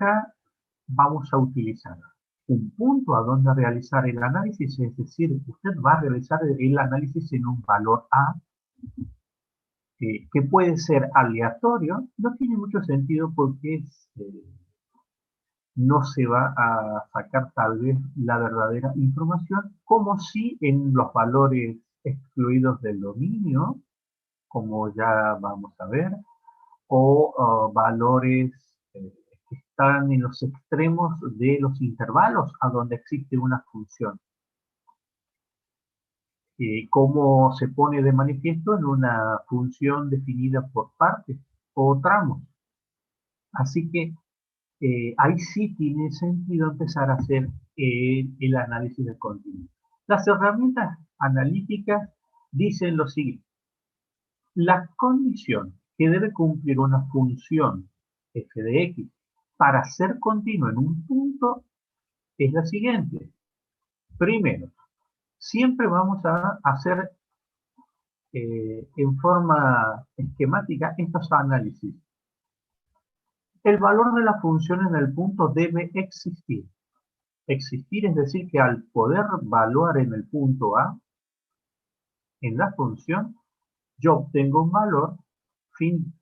acá vamos a utilizar un punto a donde realizar el análisis, es decir, usted va a realizar el análisis en un valor A, que puede ser aleatorio. No tiene mucho sentido porque no se va a sacar tal vez la verdadera información, como si en los valores excluidos del dominio, como ya vamos a ver, o valores que están en los extremos de los intervalos a donde existe una función, como se pone de manifiesto en una función definida por partes o tramos. Así que ahí sí tiene sentido empezar a hacer el análisis de continuidad. Las herramientas analíticas dicen lo siguiente: la condición que debe cumplir una función f de x para ser continua en un punto es la siguiente. Primero, siempre vamos a hacer en forma esquemática estos análisis. El valor de la función en el punto debe existir. Existir es decir que al poder evaluar en el punto A, en la función, yo obtengo un valor fin.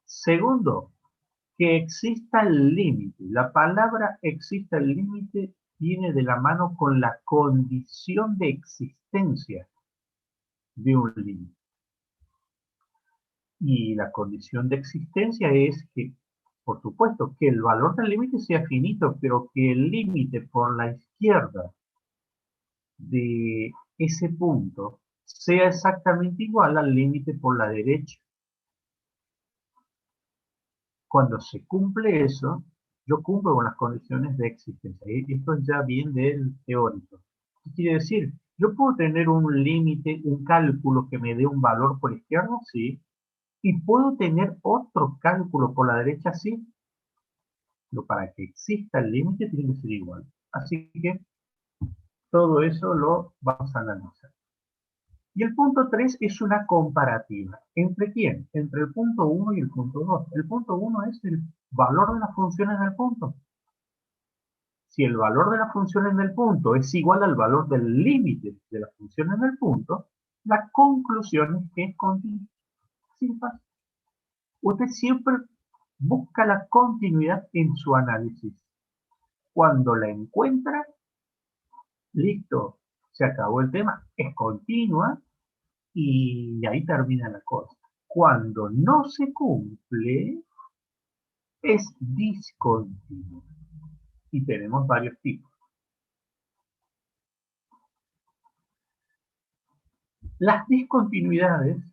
Segundo, que exista el límite. La palabra exista el límite viene de la mano con la condición de existencia de un límite. Y la condición de existencia es que, por supuesto, que el valor del límite sea finito, pero que el límite por la izquierda de ese punto sea exactamente igual al límite por la derecha. Cuando se cumple eso, yo cumplo con las condiciones de existencia. Esto es ya bien del teórico. ¿Qué quiere decir? Yo puedo tener un límite, un cálculo que me dé un valor por izquierda, sí, y puedo tener otro cálculo por la derecha, sí, pero para que exista el límite tiene que ser igual. Así que todo eso lo vamos a analizar. Y el punto 3 es una comparativa. ¿Entre quién? Entre el punto 1 y el punto 2. El punto 1 es el valor de la función en el punto. Si el valor de la función en el punto es igual al valor del límite de la función en el punto, la conclusión es que es continua. Así fácil. Usted siempre busca la continuidad en su análisis. Cuando la encuentra, listo, se acabó el tema, es continua y ahí termina la cosa. Cuando no se cumple, es discontinua. Y tenemos varios tipos. Las discontinuidades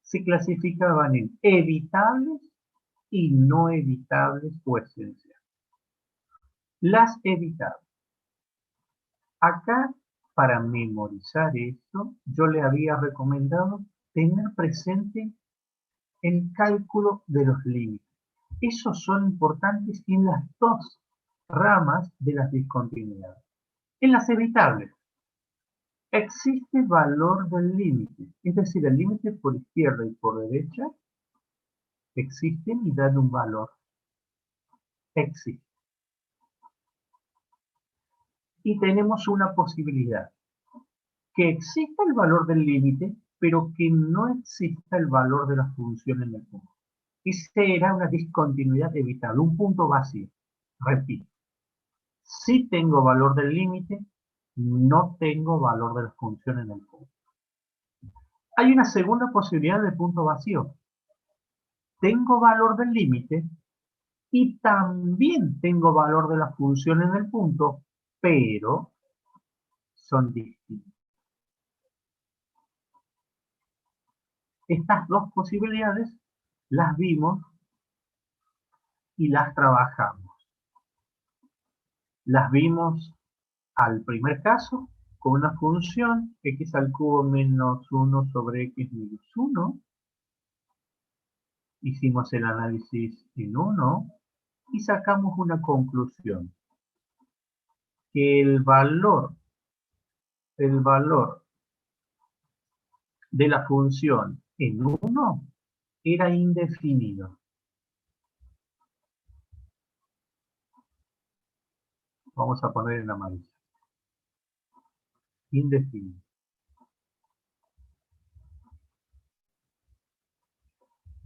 se clasificaban en evitables y no evitables o esenciales. Las evitables. Acá, para memorizar esto, yo le había recomendado tener presente el cálculo de los límites. Esos son importantes en las dos ramas de las discontinuidades. En las evitables, existe valor del límite, es decir, el límite por izquierda y por derecha existen y dan un valor. Existe. Y tenemos una posibilidad, que exista el valor del límite, pero que no exista el valor de la función en el punto. Esa era una discontinuidad evitable, un punto vacío. Repito, si tengo valor del límite, no tengo valor de la función en el punto. Hay una segunda posibilidad de punto vacío. Tengo valor del límite y también tengo valor de la función en el punto, pero son distintos. Estas dos posibilidades las vimos y las trabajamos. Las vimos al primer caso con una función x al cubo menos 1 sobre x menos 1. Hicimos el análisis en 1 y sacamos una conclusión. Que el valor de la función en 1 era indefinido. Vamos a poner en amarillo. Indefinido.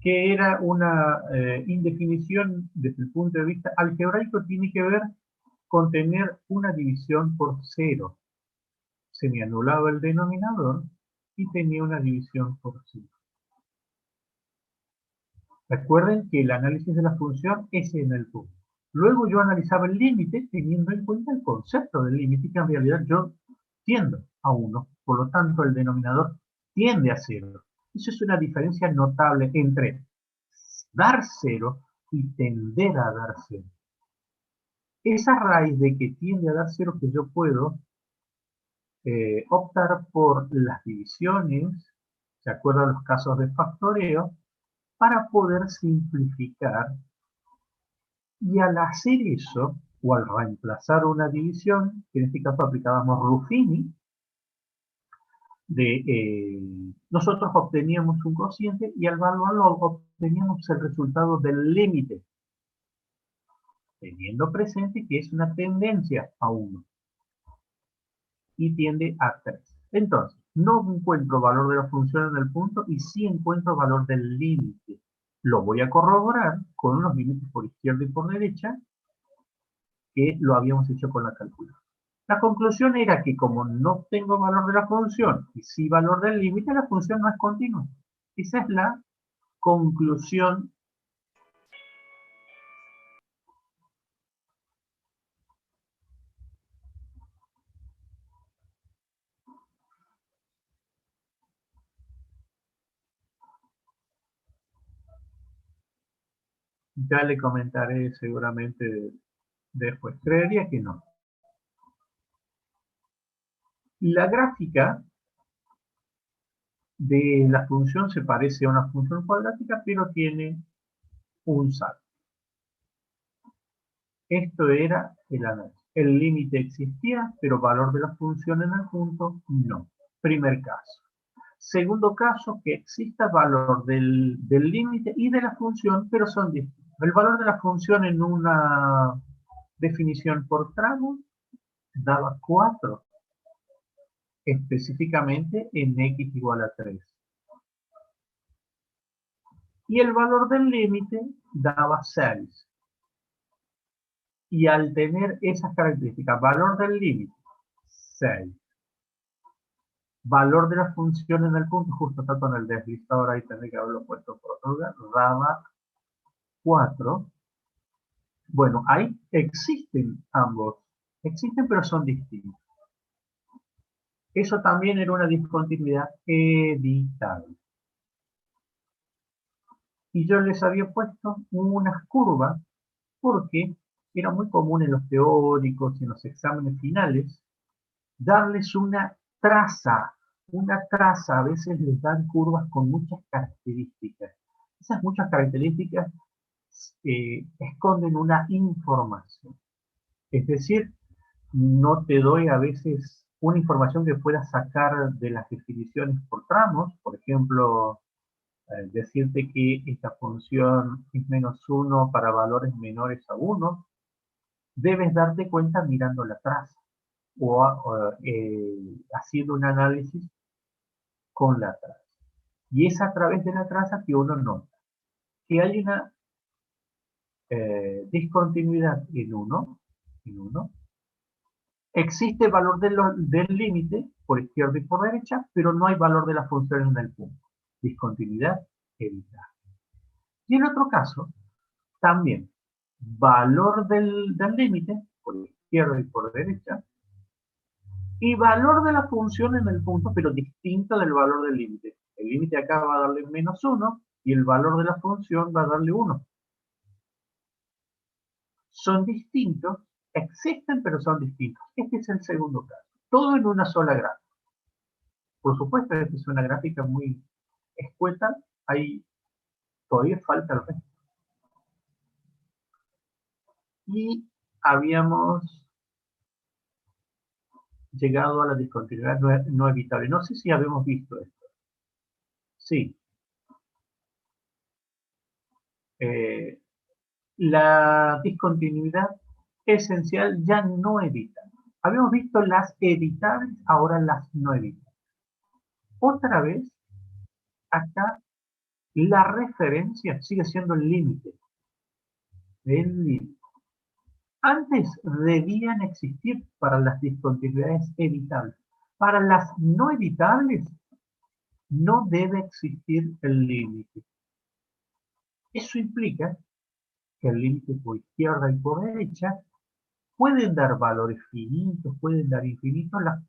Que era una indefinición desde el punto de vista algebraico, tiene que ver con tener una división por cero. Se me anulaba el denominador y tenía una división por cero. Recuerden que el análisis de la función es en el punto. Luego yo analizaba el límite teniendo en cuenta el concepto del límite, que en realidad yo tiendo a 1, por lo tanto el denominador tiende a 0. Eso es una diferencia notable entre dar 0 y tender a dar 0. Esa raíz de que tiende a dar 0 que yo puedo optar por las divisiones, de acuerdo a los casos de factoreo, para poder simplificar. Y al hacer eso, o al reemplazar una división, que en este caso aplicábamos Ruffini, nosotros obteníamos un cociente y al evaluarlo obteníamos el resultado del límite, teniendo presente que es una tendencia a 1 y tiende a 3. Entonces, no encuentro valor de la función en el punto y sí encuentro valor del límite. Lo voy a corroborar con unos límites por izquierda y por derecha que lo habíamos hecho con la calculadora. La conclusión era que como no tengo valor de la función y sí valor del límite, la función no es continua. Esa es la conclusión. Ya le comentaré seguramente después. Creería que no. La gráfica de la función se parece a una función cuadrática, pero tiene un salto. Esto era el análisis. El límite existía, pero valor de la función en el punto, no. Primer caso. Segundo caso, que exista valor del límite y de la función, pero son distintos. El valor de la función en una definición por tramo daba 4, específicamente en x igual a 3. Y el valor del límite daba 6. Y al tener esas características, valor del límite, 6. Valor de la función en el punto, justo está con el deslizador ahí, tendré que haberlo puesto por otro lugar, daba 4. Bueno, ahí existen ambos. Existen, pero son distintos. Eso también era una discontinuidad evitable. Y yo les había puesto unas curvas porque era muy común en los teóricos y en los exámenes finales darles una traza. Una traza, a veces les dan curvas con muchas características. Esas muchas características esconden una información. Es decir, no te doy a veces una información que puedas sacar de las definiciones por tramos, por ejemplo, decirte que esta función es -1 para valores menores a 1, debes darte cuenta mirando la traza o haciendo un análisis con la traza. Y es a través de la traza que uno nota que hay una discontinuidad en uno. Existe valor del límite por izquierda y por derecha, pero no hay valor de la función en el punto. Discontinuidad evitada. Y en otro caso, también valor del límite por izquierda y por derecha, y valor de la función en el punto, pero distinto del valor del límite. El límite acá va a darle -1 y el valor de la función va a darle 1. Son distintos, existen, pero son distintos. Este es el segundo caso. Todo en una sola gráfica. Por supuesto, esta es una gráfica muy escueta, ahí todavía falta el resto. Y habíamos llegado a la discontinuidad no evitable. No sé si habíamos visto esto. Sí. La discontinuidad esencial ya no evitable. Habíamos visto las evitables, ahora las no evitables. Otra vez, acá la referencia sigue siendo el límite. El límite. Antes debían existir para las discontinuidades evitables. Para las no evitables no debe existir el límite. Eso implica que el límite por izquierda y por derecha pueden dar valores finitos, pueden dar infinitos, las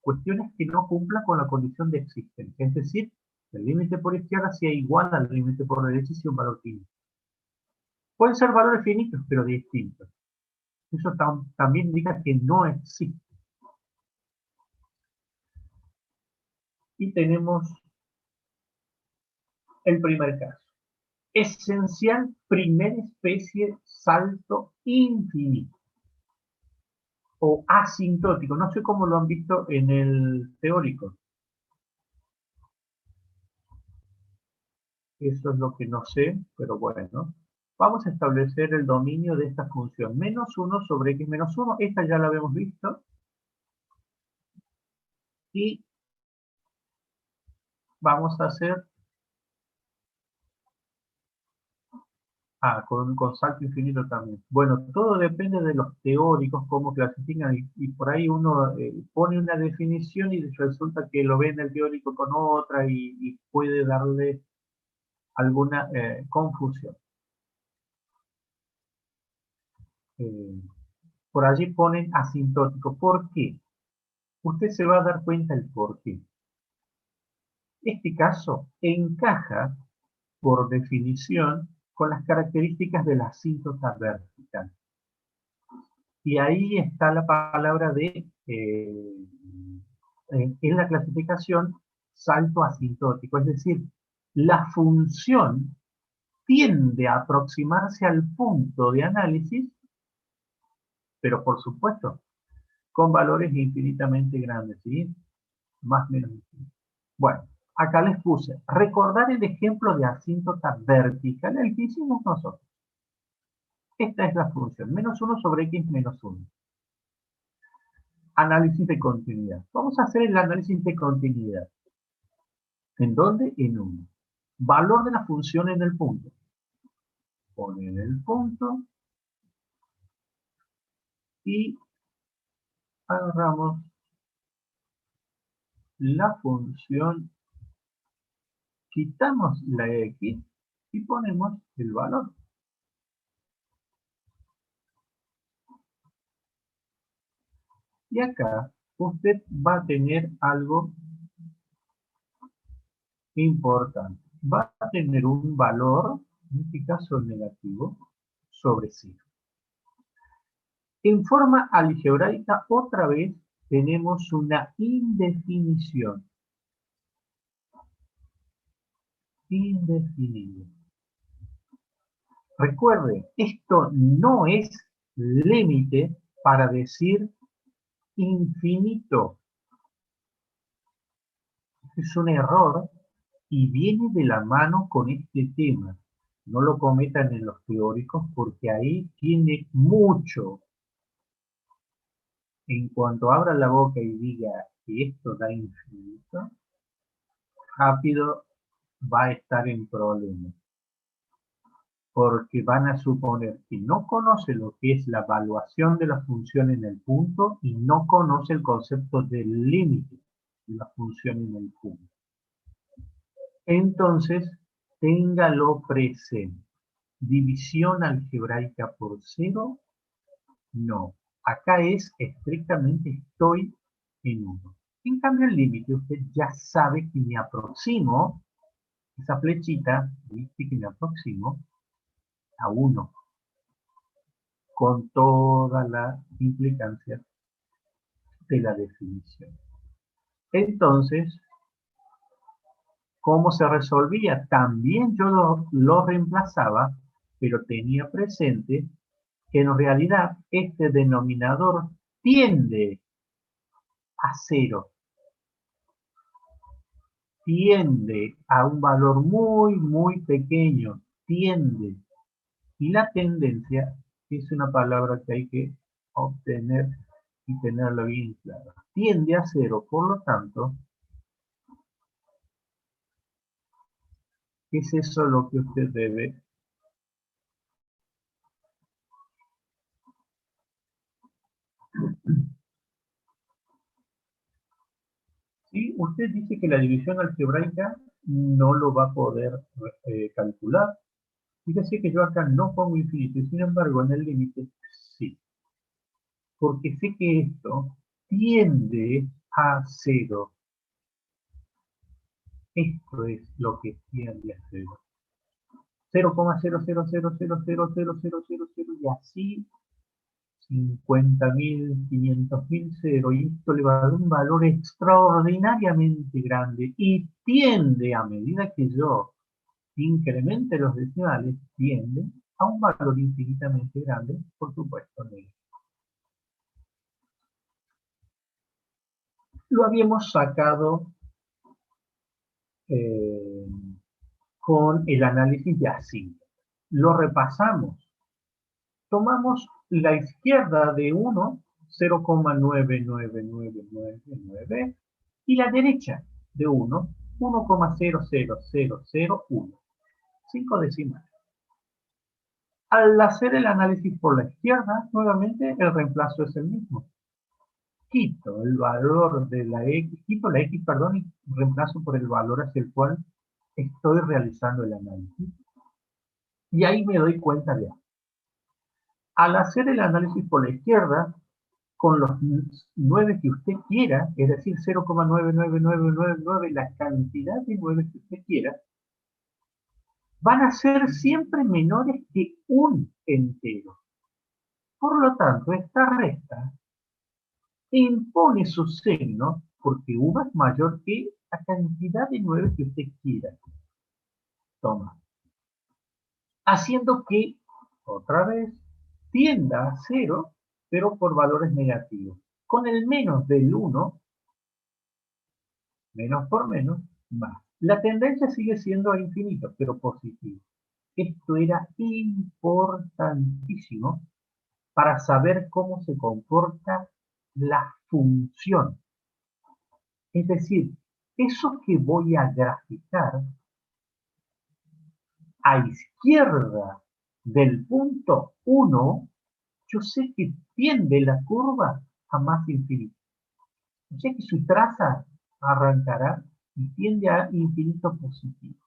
cuestiones que no cumplan con la condición de existencia. Es decir, el límite por izquierda sea igual al límite por derecha y sea un valor finito. Pueden ser valores finitos, pero distintos. Eso también indica que no existe. Y tenemos el primer caso. Esencial, primera especie, salto infinito. O asintótico. No sé cómo lo han visto en el teórico. Eso es lo que no sé, pero bueno. Vamos a establecer el dominio de esta función. Menos 1 sobre x menos 1. Esta ya la habíamos visto. Y vamos a hacer con salto infinito también. Bueno, todo depende de los teóricos, cómo clasifican, y por ahí uno pone una definición y resulta que lo ve en el teórico con otra y puede darle alguna confusión. Por allí ponen asintótico. ¿Por qué? Usted se va a dar cuenta el por qué. Este caso encaja, por definición, con las características de la asíntota vertical. Y ahí está la palabra en la clasificación, salto asintótico. Es decir, la función tiende a aproximarse al punto de análisis, pero por supuesto, con valores infinitamente grandes, ¿sí? Más o menos infinitos. Bueno, acá les puse, recordar el ejemplo de asíntota vertical, el que hicimos nosotros. Esta es la función, menos 1 sobre x menos 1. Análisis de continuidad. Vamos a hacer el análisis de continuidad. ¿En dónde? En 1. Valor de la función en el punto. Ponen el punto y agarramos la función, quitamos la x y ponemos el valor. Y acá usted va a tener algo importante. Va a tener un valor, en este caso negativo, sobre 0. En forma algebraica, otra vez, tenemos una indefinición. Indefinido. Recuerde, esto no es límite para decir infinito. Es un error y viene de la mano con este tema. No lo cometan en los teóricos porque ahí tiene mucho. En cuanto abra la boca y diga que esto da infinito, rápido va a estar en problemas. Porque van a suponer que no conoce lo que es la evaluación de la función en el punto y no conoce el concepto del límite de la función en el punto. Entonces, téngalo presente. ¿División algebraica por 0? No. Acá es estrictamente estoy en 1. En cambio, el límite, usted ya sabe que me aproximo, esa flechita, ¿viste? Que me aproximo a 1, con toda la implicancia de la definición. Entonces, ¿cómo se resolvía? También yo lo reemplazaba, pero tenía presente que en realidad este denominador tiende a 0. Tiende a un valor muy, muy pequeño. Tiende. Y la tendencia Es una palabra que hay que obtener y tenerla bien clara. Tiende a cero, por lo tanto, es eso lo que usted debe. ¿Sí? Usted dice que la división algebraica no lo va a poder calcular. Fíjese que yo acá no pongo infinito, y sin embargo en el límite sí. Porque sé que esto tiende a cero. Esto es lo que tiende a cero. 0,000000000 y así 50.000, 500.000 cero, y esto le va a dar un valor extraordinariamente grande y tiende, a medida que yo incremente los decimales, tiende a un valor infinitamente grande, por supuesto, negativo. Lo habíamos sacado eh, con el análisis de así. Lo repasamos. Tomamos la izquierda de 1, 0,99999, y la derecha de 1, 1,00001. 5 decimales. Al hacer el análisis por la izquierda, nuevamente el reemplazo es el mismo. Quito el valor de la X, quito la X, perdón, y reemplazo por el valor hacia el cual estoy realizando el análisis. Y ahí me doy cuenta de algo. Al hacer el análisis por la izquierda, con los 9 que usted quiera, es decir, 0,99999, la cantidad de 9 que usted quiera, van a ser siempre menores que un entero. Por lo tanto, esta resta impone su signo porque 1 es mayor que la cantidad de 9 que usted quiera. Toma. Haciendo que, otra vez, tienda a 0, pero por valores negativos. Con el menos del 1, menos por menos, más. La tendencia sigue siendo a infinito, pero positivo. Esto era importantísimo para saber cómo se comporta la función. Es decir, eso que voy a graficar a izquierda del punto 1, yo sé que tiende la curva a más infinito. Yo sé que su traza arrancará y tiende a infinito positivo.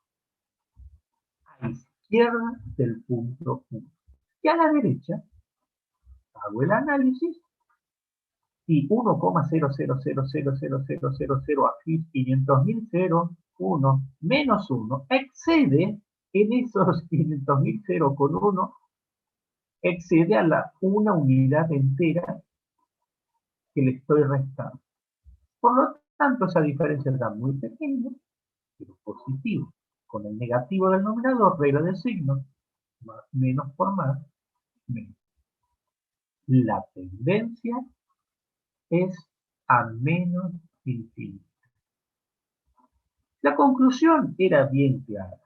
A izquierda del punto 1. Y a la derecha, hago el análisis y 1,0000000 aquí 500.000 0, 1, menos 1, excede en esos 500.000 0 con 1, excede a una unidad entera que le estoy restando. Por lo tanto, esa diferencia está muy pequeña, pero positivo. Con el negativo del numerador, regla del signo, más menos por más, menos. La tendencia es a menos infinito. La conclusión era bien clara.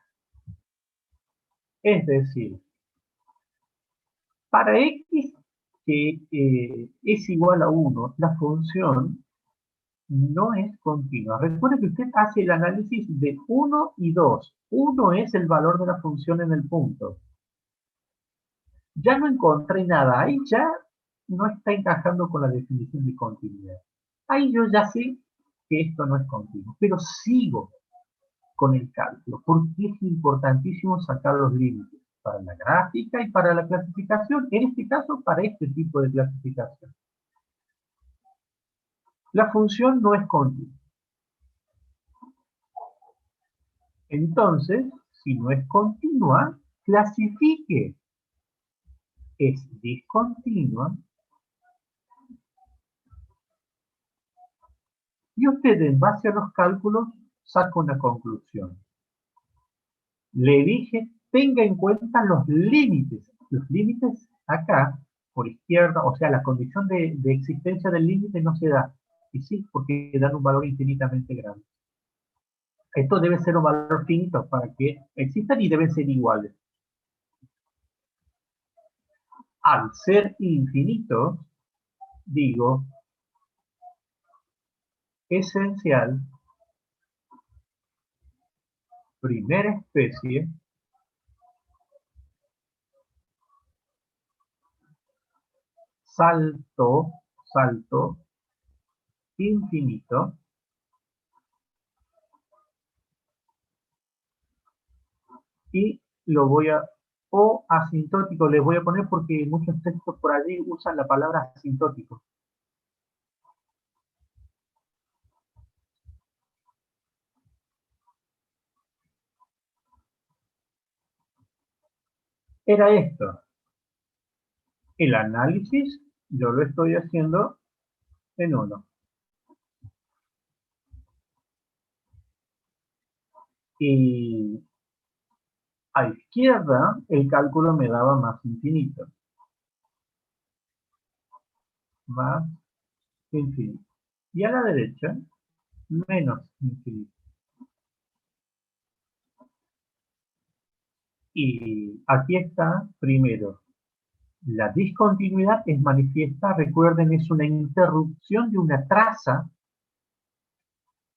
Es decir, para x que es igual a 1, la función no es continua. Recuerde que usted hace el análisis de 1 y 2. 1 es el valor de la función en el punto. Ya no encontré nada. Ahí ya no está encajando con la definición de continuidad. Ahí yo ya sé que esto no es continuo, pero sigo con el cálculo, porque es importantísimo sacar los límites para la gráfica y para la clasificación, en este caso para este tipo de clasificación. La función no es continua. Entonces, si no es continua, clasifique. Es discontinua. Y usted, en base a los cálculos, saca una conclusión. Le dije, tenga en cuenta los límites. Los límites acá, por izquierda, o sea, la condición de existencia del límite no se da. Y sí, porque dan un valor infinitamente grande. Esto debe ser un valor finito para que existan y deben ser iguales. Al ser infinitos, digo, esencial, primera especie, salto, infinito, y lo voy a, o asintótico, les voy a poner porque muchos textos por allí usan la palabra asintótico. Era esto. El análisis yo lo estoy haciendo en uno. Y a izquierda el cálculo me daba más infinito. Más infinito. Y a la derecha, menos infinito. Y aquí está, primero, la discontinuidad es manifiesta, recuerden, es una interrupción de una traza,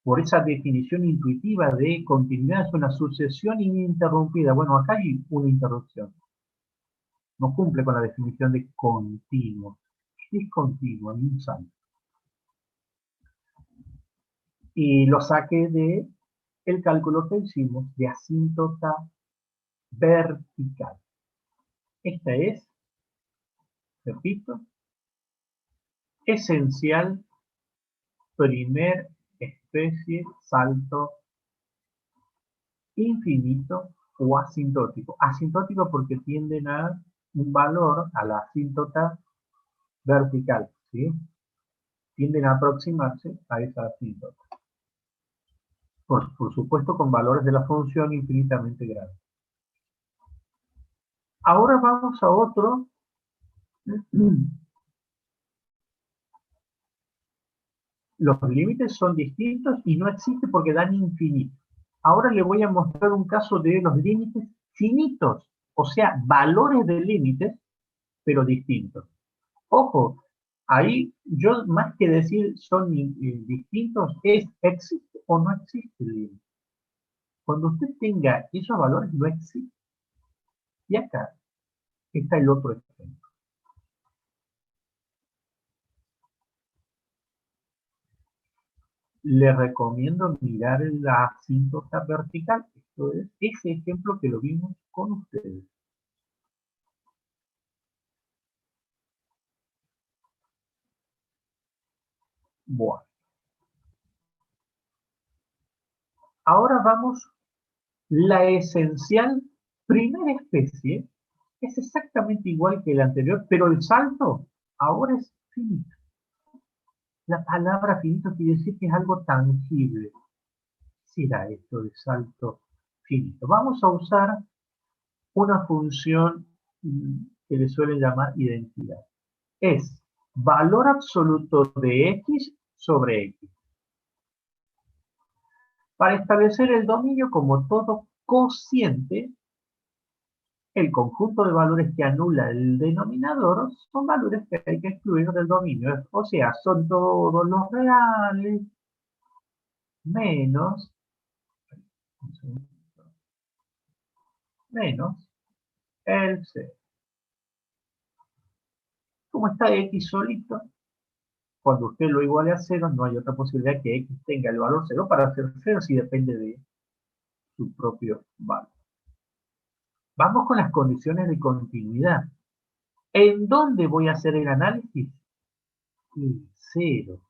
por esa definición intuitiva de continuidad, es una sucesión ininterrumpida. Bueno, acá hay una interrupción. No cumple con la definición de continuo. Es discontinuo, en un salto. Y lo saqué de el cálculo que hicimos de asíntota vertical. Esta es, repito, esencial, primer especie, salto infinito o asintótico. Asintótico porque tienden a un valor, a la asíntota vertical, ¿sí? Tienden a aproximarse a esa asíntota. Por supuesto con valores de la función infinitamente grandes. Ahora vamos a otro. Los límites son distintos y no existen porque dan infinito. Ahora le voy a mostrar un caso de los límites finitos, o sea, valores de límites, pero distintos. Ojo, ahí yo más que decir son distintos, es existe o no existe el límite. Cuando usted tenga esos valores, no existe. Y acá está el otro ejemplo. Le recomiendo mirar la asíntota vertical. Esto es ese ejemplo que lo vimos con ustedes. Bueno. Ahora vamos, la esencial primera especie es exactamente igual que el anterior, pero el salto ahora es finito. La palabra finito quiere decir que es algo tangible. ¿Qué será esto de salto finito? Vamos a usar una función que le suelen llamar identidad. Es valor absoluto de x sobre x. Para establecer el dominio, como todo cociente, el conjunto de valores que anula el denominador son valores que hay que excluir del dominio. O sea, son todos los reales menos, menos el c. Como está x solito, cuando usted lo iguale a 0, no hay otra posibilidad que x tenga el valor 0 para ser 0 si depende de su propio valor. Vamos con las condiciones de continuidad. ¿En dónde voy a hacer el análisis? En 0.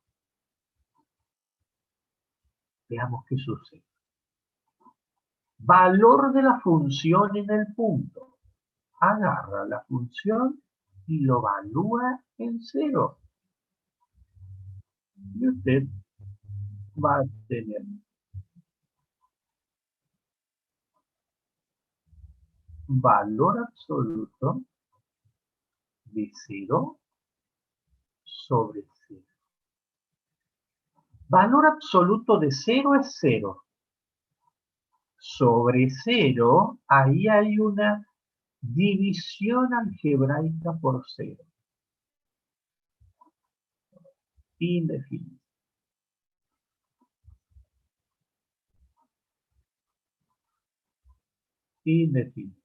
Veamos qué sucede. Valor de la función en el punto. Agarra la función y lo evalúa en 0. Y usted va a tener valor absoluto de 0 sobre 0. Valor absoluto de 0 es 0. Sobre 0, ahí hay una División algebraica por 0. Indefinido. Indefinido.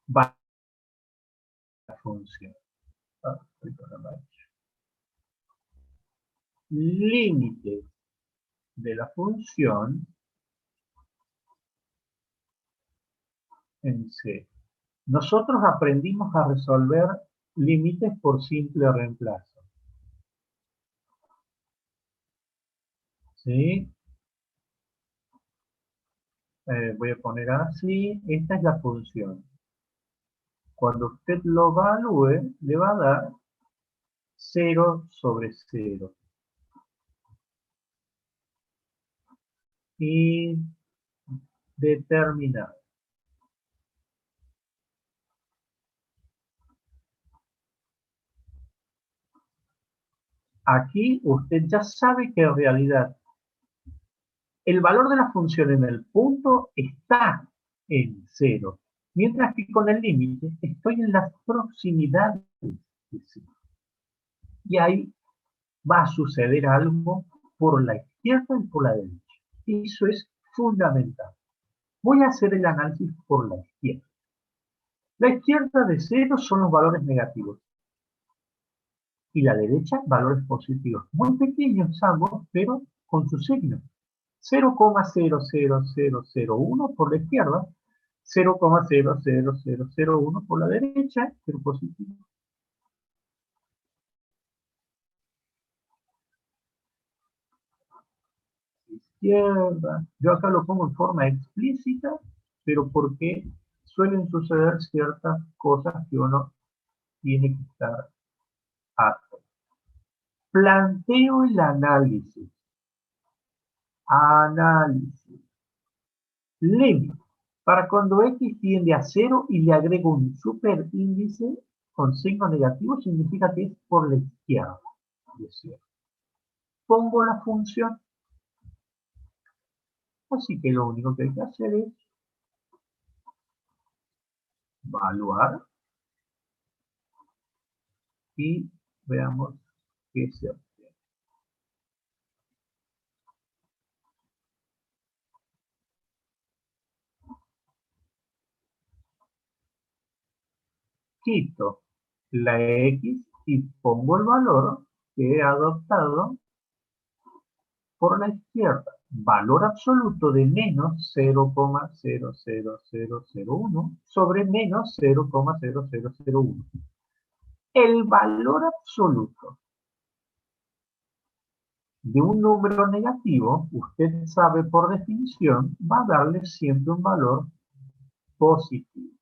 Va la función. Límite de la función en C. Nosotros aprendimos a resolver límites por simple reemplazo. ¿Sí? Voy a poner así. Esta es la función. Cuando usted lo evalúe, le va a dar 0 sobre 0. Y determinado. Aquí usted ya sabe que en realidad el valor de la función en el punto está en 0, mientras que con el límite estoy en las proximidades de 0. Y ahí va a suceder algo por la izquierda y por la derecha. Eso es fundamental. Voy a hacer el análisis por la izquierda. La izquierda de 0 son los valores negativos. Y la derecha, valores positivos. Muy pequeños ambos, pero con su signo. 0,00001 por la izquierda, 0,00001 por la derecha, pero positivo. Izquierda. Yo acá lo pongo en forma explícita, pero porque suelen suceder ciertas cosas que uno tiene que estar atento. Planteo el análisis. Análisis. Límite. Para cuando x tiende a 0 y le agrego un superíndice con signo negativo, significa que es por la izquierda. Pongo la función. Así que lo único que hay que hacer es evaluar y veamos qué se obtiene. Quito la x y pongo el valor que he adoptado por la izquierda. Valor absoluto de menos 0,00001 sobre menos 0,0001. El valor absoluto de un número negativo, usted sabe por definición, va a darle siempre un valor positivo.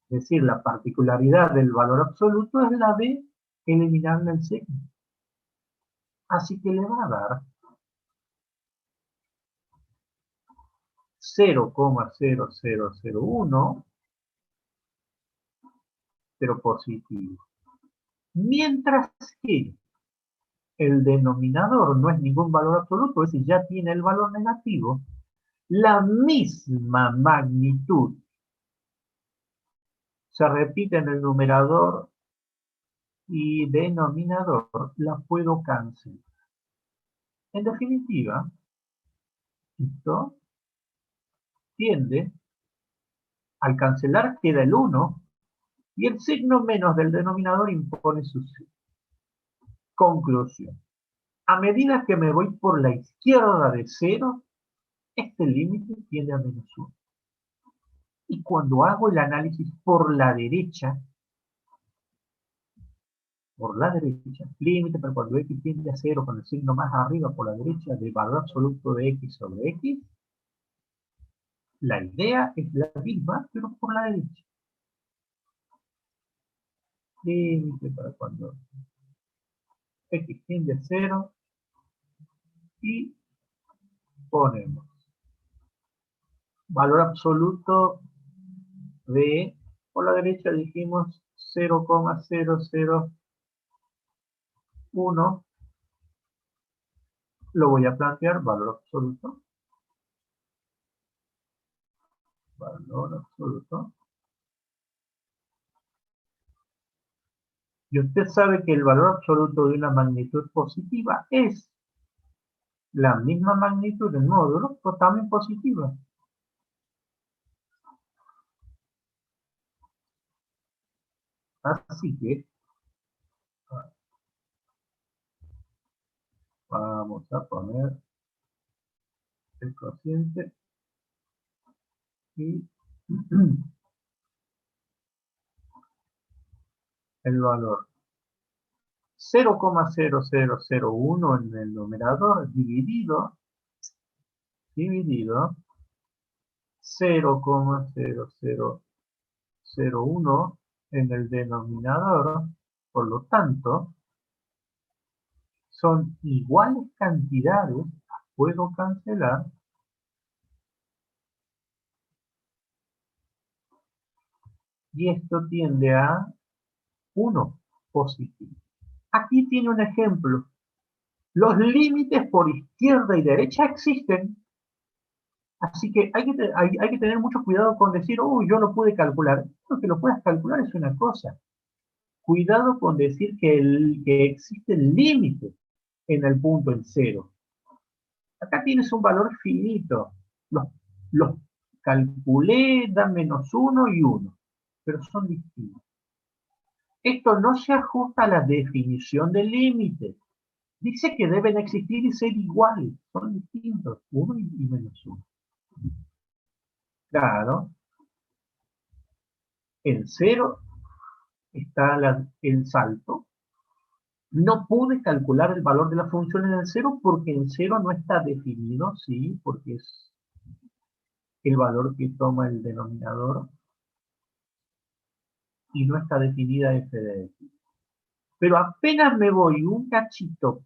Es decir, la particularidad del valor absoluto es la de eliminarle el signo. Así que le va a dar 0,0001, pero positivo. Mientras que el denominador no es ningún valor absoluto, es decir, ya tiene el valor negativo, la misma magnitud se repite en el numerador y denominador, la puedo cancelar. En definitiva, esto tiende, al cancelar queda el 1 y el signo menos del denominador impone su signo. Conclusión. A medida que me voy por la izquierda de 0, este límite tiende a menos 1. Y cuando hago el análisis por la derecha, límite, pero cuando x tiende a 0 con el signo más arriba por la derecha de valor absoluto de x sobre x, la idea es la misma, pero por la derecha. Límite para cuando x tiende a 0 y ponemos valor absoluto de, por la derecha dijimos 0,001 lo voy a plantear valor absoluto. Valor absoluto. Y usted sabe que el valor absoluto de una magnitud positiva es la misma magnitud del módulo, pero también positiva. Así que vamos a poner el cociente y el valor 0,0001 en el numerador dividido 0,0001 en el denominador, por lo tanto, son iguales cantidades, puedo cancelar, y esto tiende a 1 positivo. Aquí tiene un ejemplo. Los límites por izquierda y derecha existen, así que hay que tener mucho cuidado con decir, yo lo pude calcular. Lo que lo puedas calcular es una cosa. Cuidado con decir que existe el límite en el punto en cero. Acá tienes un valor finito. Los calculé, da -1 y 1, pero son distintos. Esto no se ajusta a la definición del límite. Dice que deben existir y ser iguales. Son distintos, 1 y -1. Claro, en 0 está el salto. No pude calcular el valor de la función en el 0 porque en 0 no está definido, sí, porque es el valor que toma el denominador y no está definida f de x. Pero apenas me voy un cachito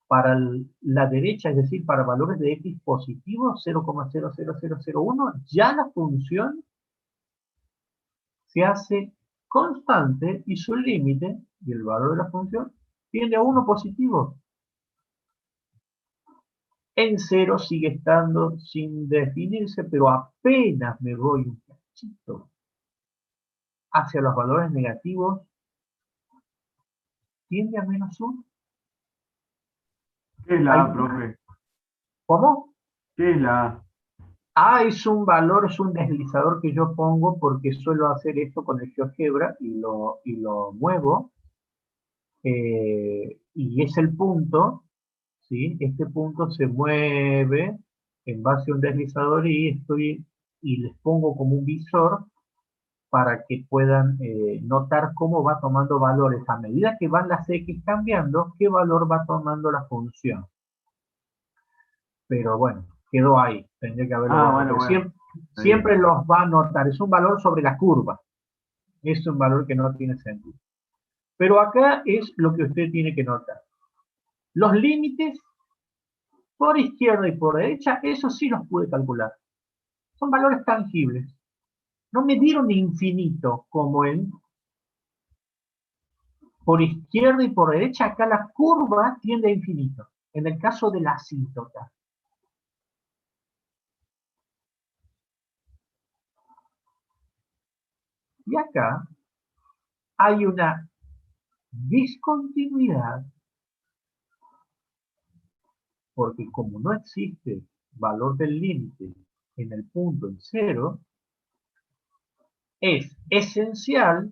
para la derecha, es decir, para valores de x positivos, 0,00001, ya la función se hace constante y su límite, y el valor de la función, tiende a 1 positivo. En 0 sigue estando sin definirse, pero apenas me voy un cachito hacia los valores negativos, tiende a -1. ¿Qué es la A, profe? ¿Cómo? ¿Qué es la A? A es un valor, es un deslizador que yo pongo porque suelo hacer esto con el GeoGebra y lo muevo, y es el punto, ¿sí? Este punto se mueve en base a un deslizador y les pongo como un visor para que puedan notar cómo va tomando valores. A medida que van las X cambiando, qué valor va tomando la función. Pero bueno, quedó ahí. Tendría que haberlo Ah, borrado. bueno, Pero bueno. Está siempre bien. los va a notar. Es un valor sobre la curva. Es un valor que no tiene sentido. Pero acá es lo que usted tiene que notar. Los límites por izquierda y por derecha, eso sí los pude calcular. Son valores tangibles. No me dieron infinito como en por izquierda y por derecha. Acá la curva tiende a infinito. En el caso de la asíntota. Y acá hay una discontinuidad porque como no existe valor del límite en el punto en cero, es esencial,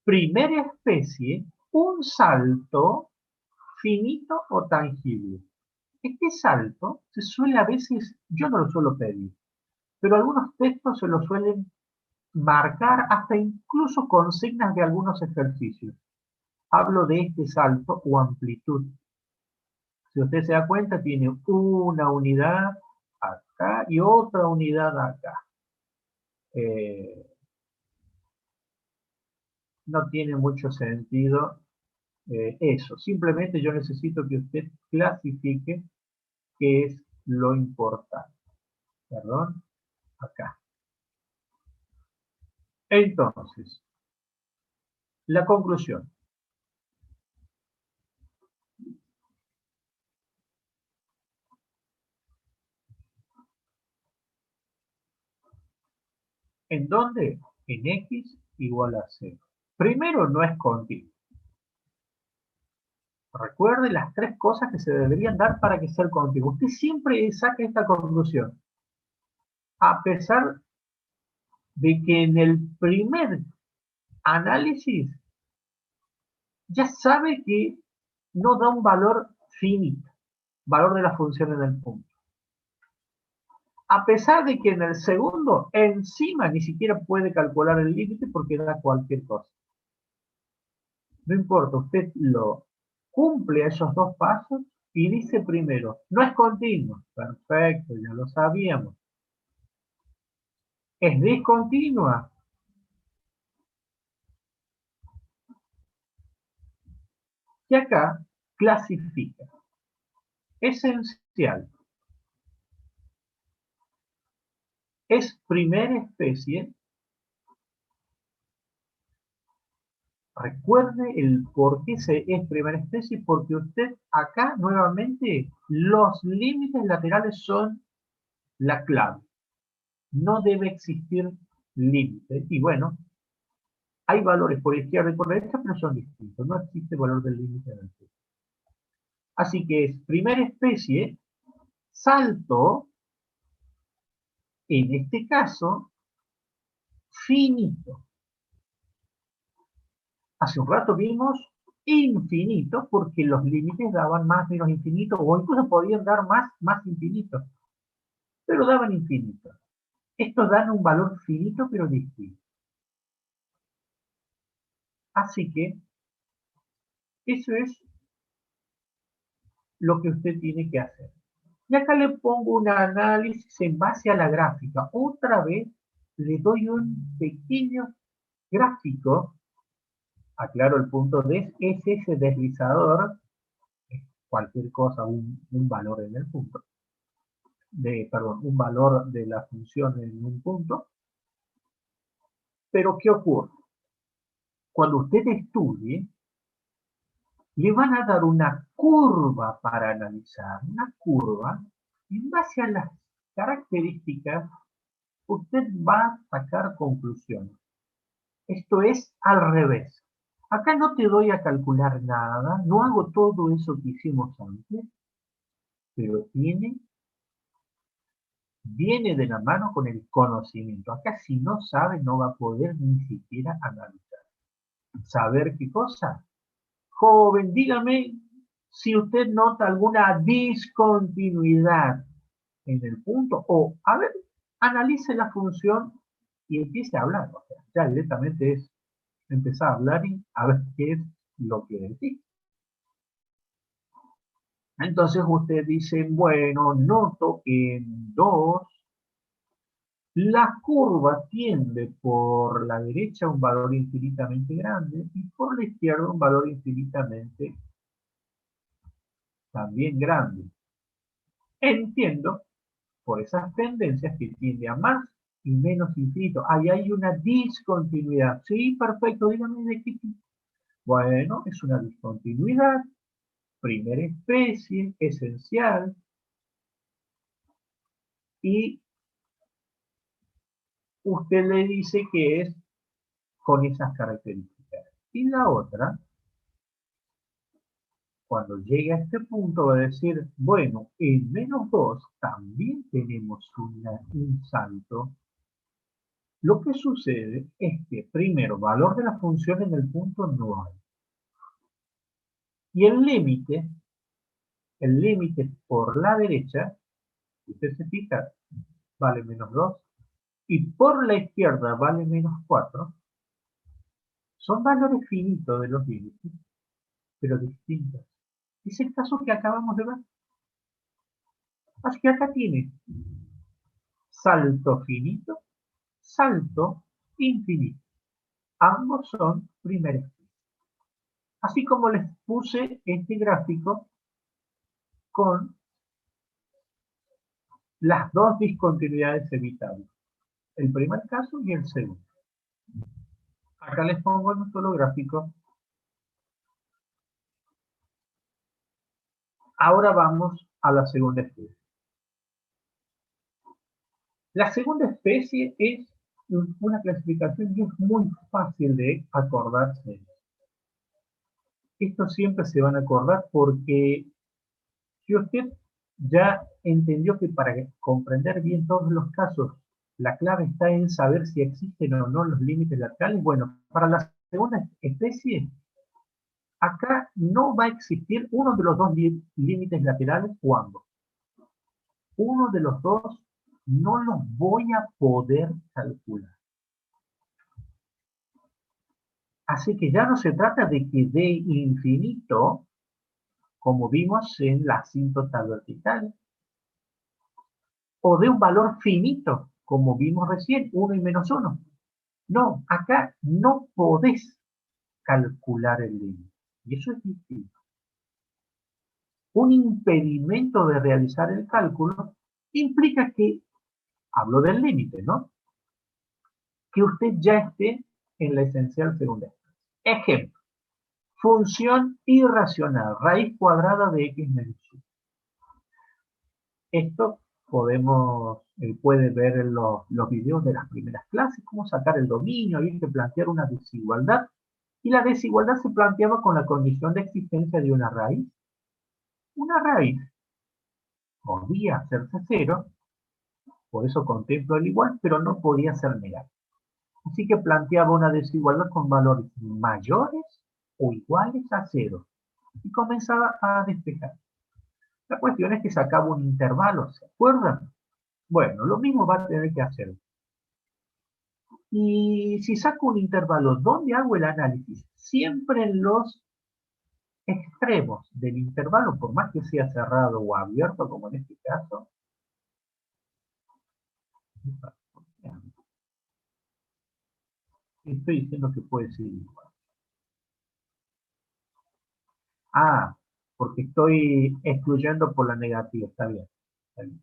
primera especie, un salto finito o tangible. Este salto se suele a veces, yo no lo suelo pedir, pero algunos textos se lo suelen marcar hasta incluso consignas de algunos ejercicios. Hablo de este salto o amplitud. Si usted se da cuenta, tiene una unidad acá y otra unidad acá. Eh, no tiene mucho sentido eso. Simplemente yo necesito que usted clasifique qué es lo importante. Perdón, acá. Entonces, la conclusión. ¿En dónde? En x igual a 0. Primero, no es continuo. Recuerde las tres cosas que se deberían dar para que sea continuo. Usted siempre saca esta conclusión. A pesar de que en el primer análisis ya sabe que no da un valor finito, valor de la función en el punto. A pesar de que en el segundo, encima ni siquiera puede calcular el límite porque da cualquier cosa. No importa, usted lo cumple a esos dos pasos y dice primero, no es continuo. Perfecto, ya lo sabíamos. ¿Es discontinua? Y acá clasifica. Esencial. Es primera especie. Recuerde el por qué es primera especie, porque usted acá nuevamente los límites laterales son la clave. No debe existir límite. Y bueno, hay valores por izquierda y por derecha, pero son distintos. No existe valor del límite del punto. Así que es primera especie, salto, en este caso, finito. Hace un rato vimos infinito porque los límites daban más menos infinito o incluso podían dar más infinito, pero daban infinito. Estos dan un valor finito pero distinto. Así que eso es lo que usted tiene que hacer. Y acá le pongo un análisis en base a la gráfica. Otra vez le doy un pequeño gráfico. Aclaro el punto de es ese deslizador, cualquier cosa, un valor en el punto, perdón, un valor de la función en un punto. Pero ¿qué ocurre? Cuando usted estudie, le van a dar una curva para analizar, una curva, y en base a las características, usted va a sacar conclusiones. Esto es al revés. Acá no te doy a calcular nada, no hago todo eso que hicimos antes, pero viene de la mano con el conocimiento. Acá si no sabe, no va a poder ni siquiera analizar. ¿Saber qué cosa? Joven, dígame si usted nota alguna discontinuidad en el punto, o, a ver, analice la función y empiece a hablar. O sea, ya directamente es empezar a hablar y a ver qué es lo que decís. Entonces usted dice, bueno, noto que en 2 la curva tiende por la derecha a un valor infinitamente grande y por la izquierda un valor infinitamente también grande. Entiendo por esas tendencias que tiende a más y menos infinito. Ahí hay una discontinuidad. Sí, perfecto, dígame de qué tipo. Bueno, es una discontinuidad, primera especie, esencial, y usted le dice que es con esas características. Y la otra, cuando llegue a este punto, va a decir, bueno, en -2 también tenemos un salto. Lo que sucede es que, primero, valor de la función en el punto no hay. Y el límite por la derecha, si usted se fija, vale -2, y por la izquierda vale -4, son valores finitos de los límites, pero distintos. Es el caso que acabamos de ver. Así que acá tiene salto finito, salto infinito. Ambos son primeros. Así como les puse este gráfico con las dos discontinuidades evitables. El primer caso y el segundo. Acá les pongo en un solo gráfico. Ahora vamos a la segunda especie. La segunda especie es una clasificación y es muy fácil de acordarse. Esto siempre se van a acordar porque si usted ya entendió que para comprender bien todos los casos, la clave está en saber si existen o no los límites laterales, bueno, para la segunda especie, acá no va a existir uno de los dos límites laterales o ambos. Uno de los dos no los voy a poder calcular. Así que ya no se trata de que de infinito, como vimos en la asíntota vertical, o de un valor finito, como vimos recién, 1 y menos 1. No, acá no podés calcular el límite. Y eso es distinto. Un impedimento de realizar el cálculo implica que, hablo del límite, ¿no? Que usted ya esté en la esencial segunda. Ejemplo, función irracional, raíz cuadrada de x menos 1. Esto puede ver en los videos de las primeras clases, cómo sacar el dominio, hay que plantear una desigualdad. Y la desigualdad se planteaba con la condición de existencia de una raíz. Una raíz podía hacerse cero, por eso contemplo el igual, pero no podía ser negativo. Así que planteaba una desigualdad con valores mayores o iguales a cero. Y comenzaba a despejar. La cuestión es que sacaba un intervalo, ¿se acuerdan? Bueno, lo mismo va a tener que hacer. Y si saco un intervalo, ¿dónde hago el análisis? Siempre en los extremos del intervalo, por más que sea cerrado o abierto, como en este caso. Estoy diciendo que puede ser igual. Ah, porque estoy excluyendo por la negativa, está bien. Está bien.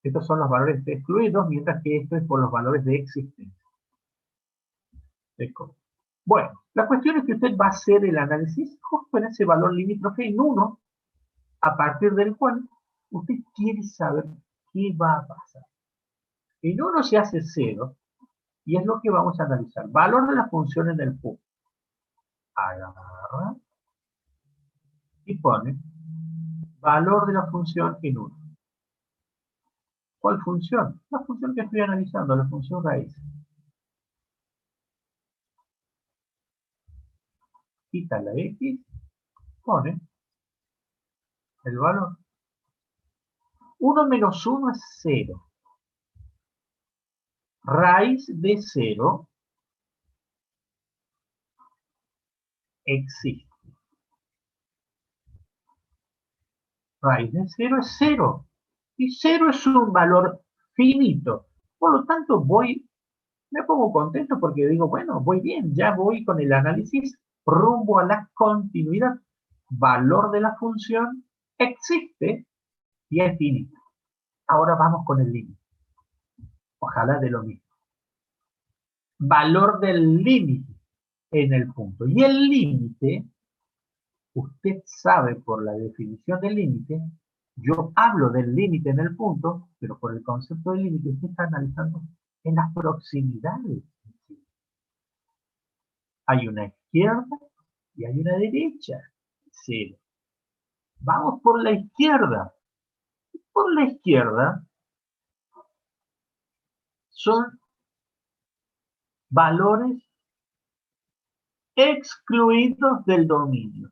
Estos son los valores excluidos, mientras que esto es por los valores de existencia. Bueno, la cuestión es que usted va a hacer el análisis justo en ese valor limítrofe en 1, a partir del cual usted quiere saber qué va a pasar. En 1 se hace 0, y es lo que vamos a analizar. Valor de la función en el punto. Agarra y pone valor de la función en 1. ¿Cuál función? La función que estoy analizando, la función raíz. Quita la x, pone el valor. 1 menos 1 es 0. Raíz de 0 existe. Raíz de 0 es 0. Y 0 es un valor finito. Por lo tanto, me pongo contento porque digo, bueno, voy bien, ya voy con el análisis rumbo a la continuidad. Valor de la función existe y es finito. Ahora vamos con el límite. Ojalá de lo mismo. Valor del límite en el punto. Y el límite, usted sabe por la definición del límite, yo hablo del límite en el punto, pero por el concepto del límite usted está analizando en las proximidades. Hay una izquierda y hay una derecha. Sí. Vamos por la izquierda. Por la izquierda son valores excluidos del dominio.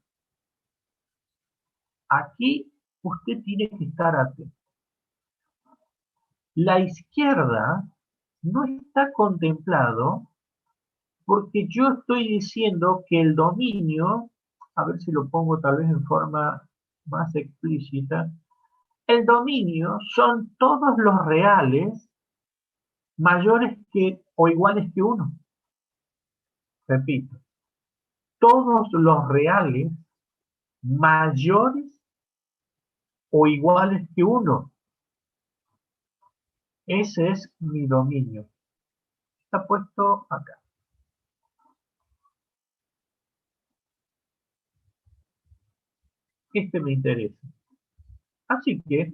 Aquí usted tiene que estar atento. La izquierda no está contemplado porque yo estoy diciendo que el dominio, a ver si lo pongo tal vez en forma más explícita, el dominio son todos los reales mayores que o iguales que 1. Repito, todos los reales mayores o iguales que 1. Ese es mi dominio. Está puesto acá. Este me interesa. Así que,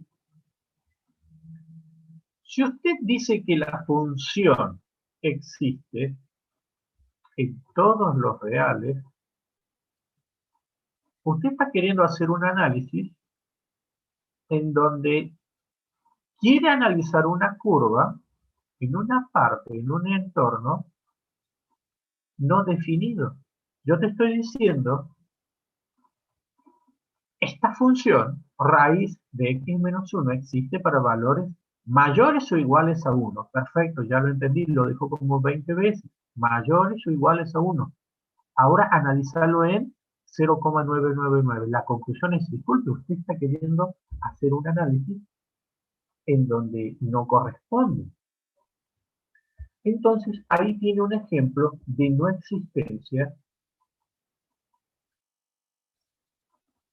si usted dice que la función existe en todos los reales, usted está queriendo hacer un análisis en donde quiere analizar una curva en una parte, en un entorno no definido. Yo te estoy diciendo, esta función, raíz de x menos 1, existe para valores mayores o iguales a 1. Perfecto, ya lo entendí, lo dejo como 20 veces. Mayores o iguales a 1. Ahora analizarlo en 0,999. La conclusión es, disculpe, usted está queriendo hacer un análisis en donde no corresponde. Entonces, ahí tiene un ejemplo de no existencia.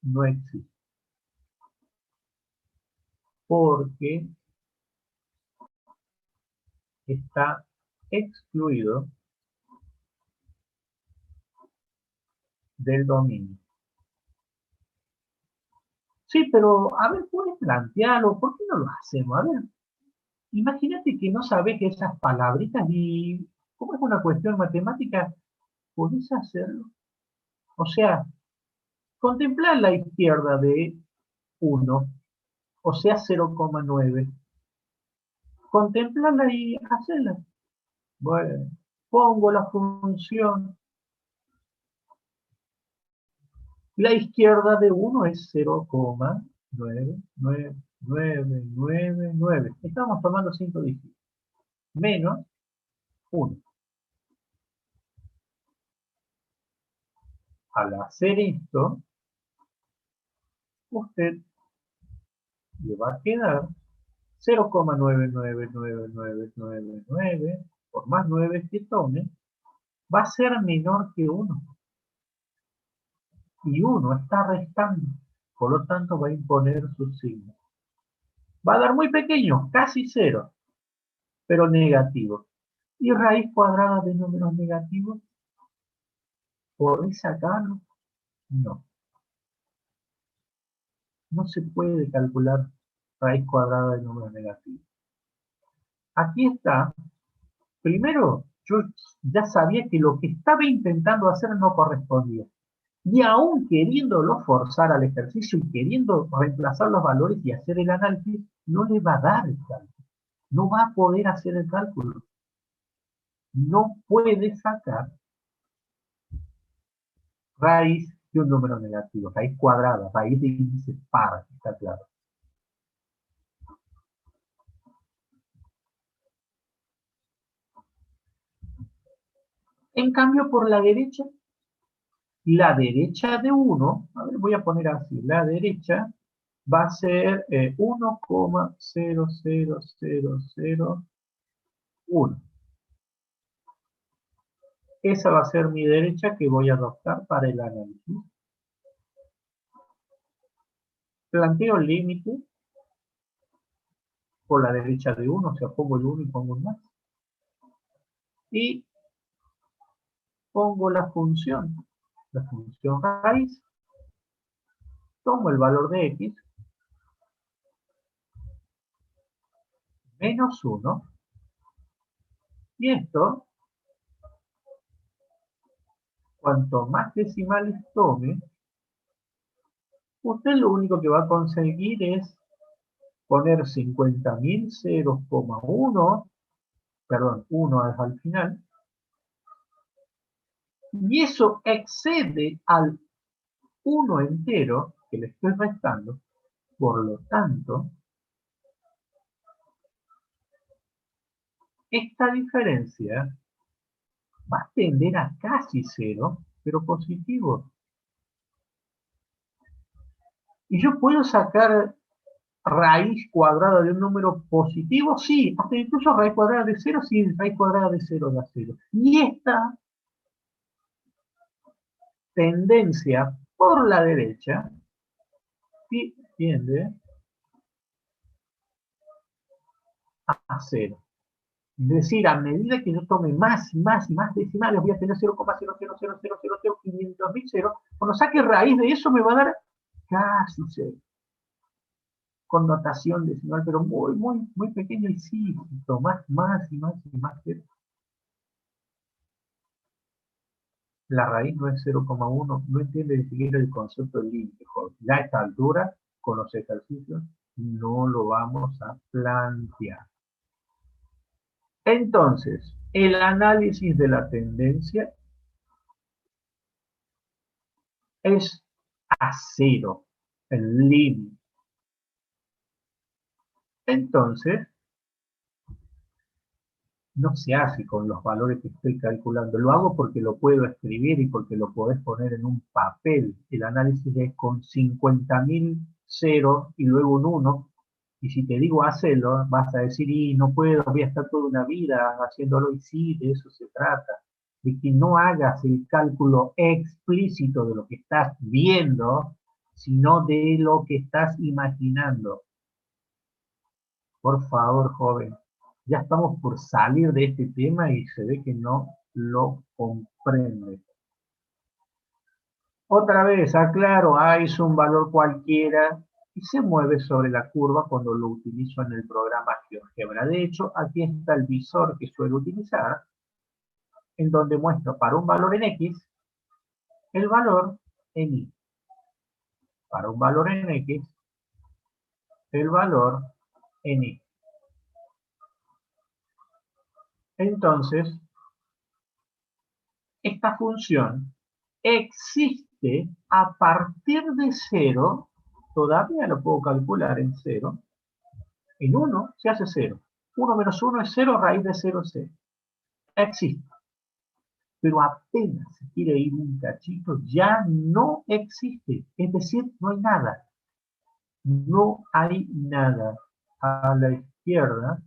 No existe. Porque está excluido del dominio. Sí, pero a ver, puedes plantearlo, ¿por qué no lo hacemos? A ver, imagínate que no sabes esas palabritas y como es una cuestión matemática, podés hacerlo. O sea, contemplar la izquierda de 1, o sea 0,9. Contemplarla y hacerla. Bueno, pongo la función. La izquierda de 1 es 0,99999. Estamos tomando 5 dígitos. Menos 1. Al hacer esto, usted le va a quedar 0,999999, por más 9 que tome, va a ser menor que 1. Y 1 está restando. Por lo tanto, va a imponer su signo. Va a dar muy pequeño, casi 0, pero negativo. ¿Y raíz cuadrada de números negativos? ¿Podés sacarlo? No. No se puede calcular raíz cuadrada de números negativos. Aquí está. Primero, yo ya sabía que lo que estaba intentando hacer no correspondía. Y aún queriéndolo forzar al ejercicio y queriendo reemplazar los valores y hacer el análisis, no le va a dar el cálculo. No va a poder hacer el cálculo. No puede sacar raíz de un número negativo, raíz cuadrada, raíz de índice par, está claro. En cambio, por la derecha de 1, a ver, voy a poner así, la derecha va a ser 1,00001. Esa va a ser mi derecha que voy a adoptar para el análisis. Planteo el límite por la derecha de 1, o sea, pongo el 1 y pongo un más. Y pongo la función raíz, tomo el valor de x, menos 1, y esto, cuanto más decimales tome, usted lo único que va a conseguir es poner 50.000 0,1, perdón, 1 al final, y eso excede al 1 entero que le estoy restando, por lo tanto, esta diferencia va a tender a casi 0, pero positivo. Y yo puedo sacar raíz cuadrada de un número positivo, sí, hasta incluso raíz cuadrada de 0, sí, raíz cuadrada de 0 da 0. Y esta tendencia por la derecha tiende a 0. Es decir, a medida que yo tome más y más y más decimales, voy a tener 0,000000500.000. Cuando saque raíz de eso me va a dar casi 0. Con notación decimal, pero muy, muy, muy pequeño, y sí, tomás más y más y más 0. La raíz no es 0,1, no entiende ni siquiera el concepto del límite, joven. Ya a esta altura, con los ejercicios, no lo vamos a plantear. Entonces, el análisis de la tendencia es a cero, el límite. Entonces, no se hace con los valores que estoy calculando. Lo hago porque lo puedo escribir y porque lo podés poner en un papel. El análisis es con 50.000 ceros y luego un 1. Y si te digo hacerlo, vas a decir, y no puedo, voy a estar toda una vida haciéndolo. Y sí, de eso se trata. De que no hagas el cálculo explícito de lo que estás viendo, sino de lo que estás imaginando. Por favor, joven, ya estamos por salir de este tema y se ve que no lo comprende. Otra vez, aclaro, A es un valor cualquiera y se mueve sobre la curva cuando lo utilizo en el programa GeoGebra. De hecho, aquí está el visor que suelo utilizar, en donde muestro para un valor en X, el valor en Y. Para un valor en X, el valor en Y. Entonces, esta función existe a partir de 0, todavía lo puedo calcular en 0, en 1 se hace 0. 1 menos 1 es 0, raíz de 0 es 0. Existe. Pero apenas se quiere ir un cachito, ya no existe. Es decir, no hay nada. No hay nada. A la izquierda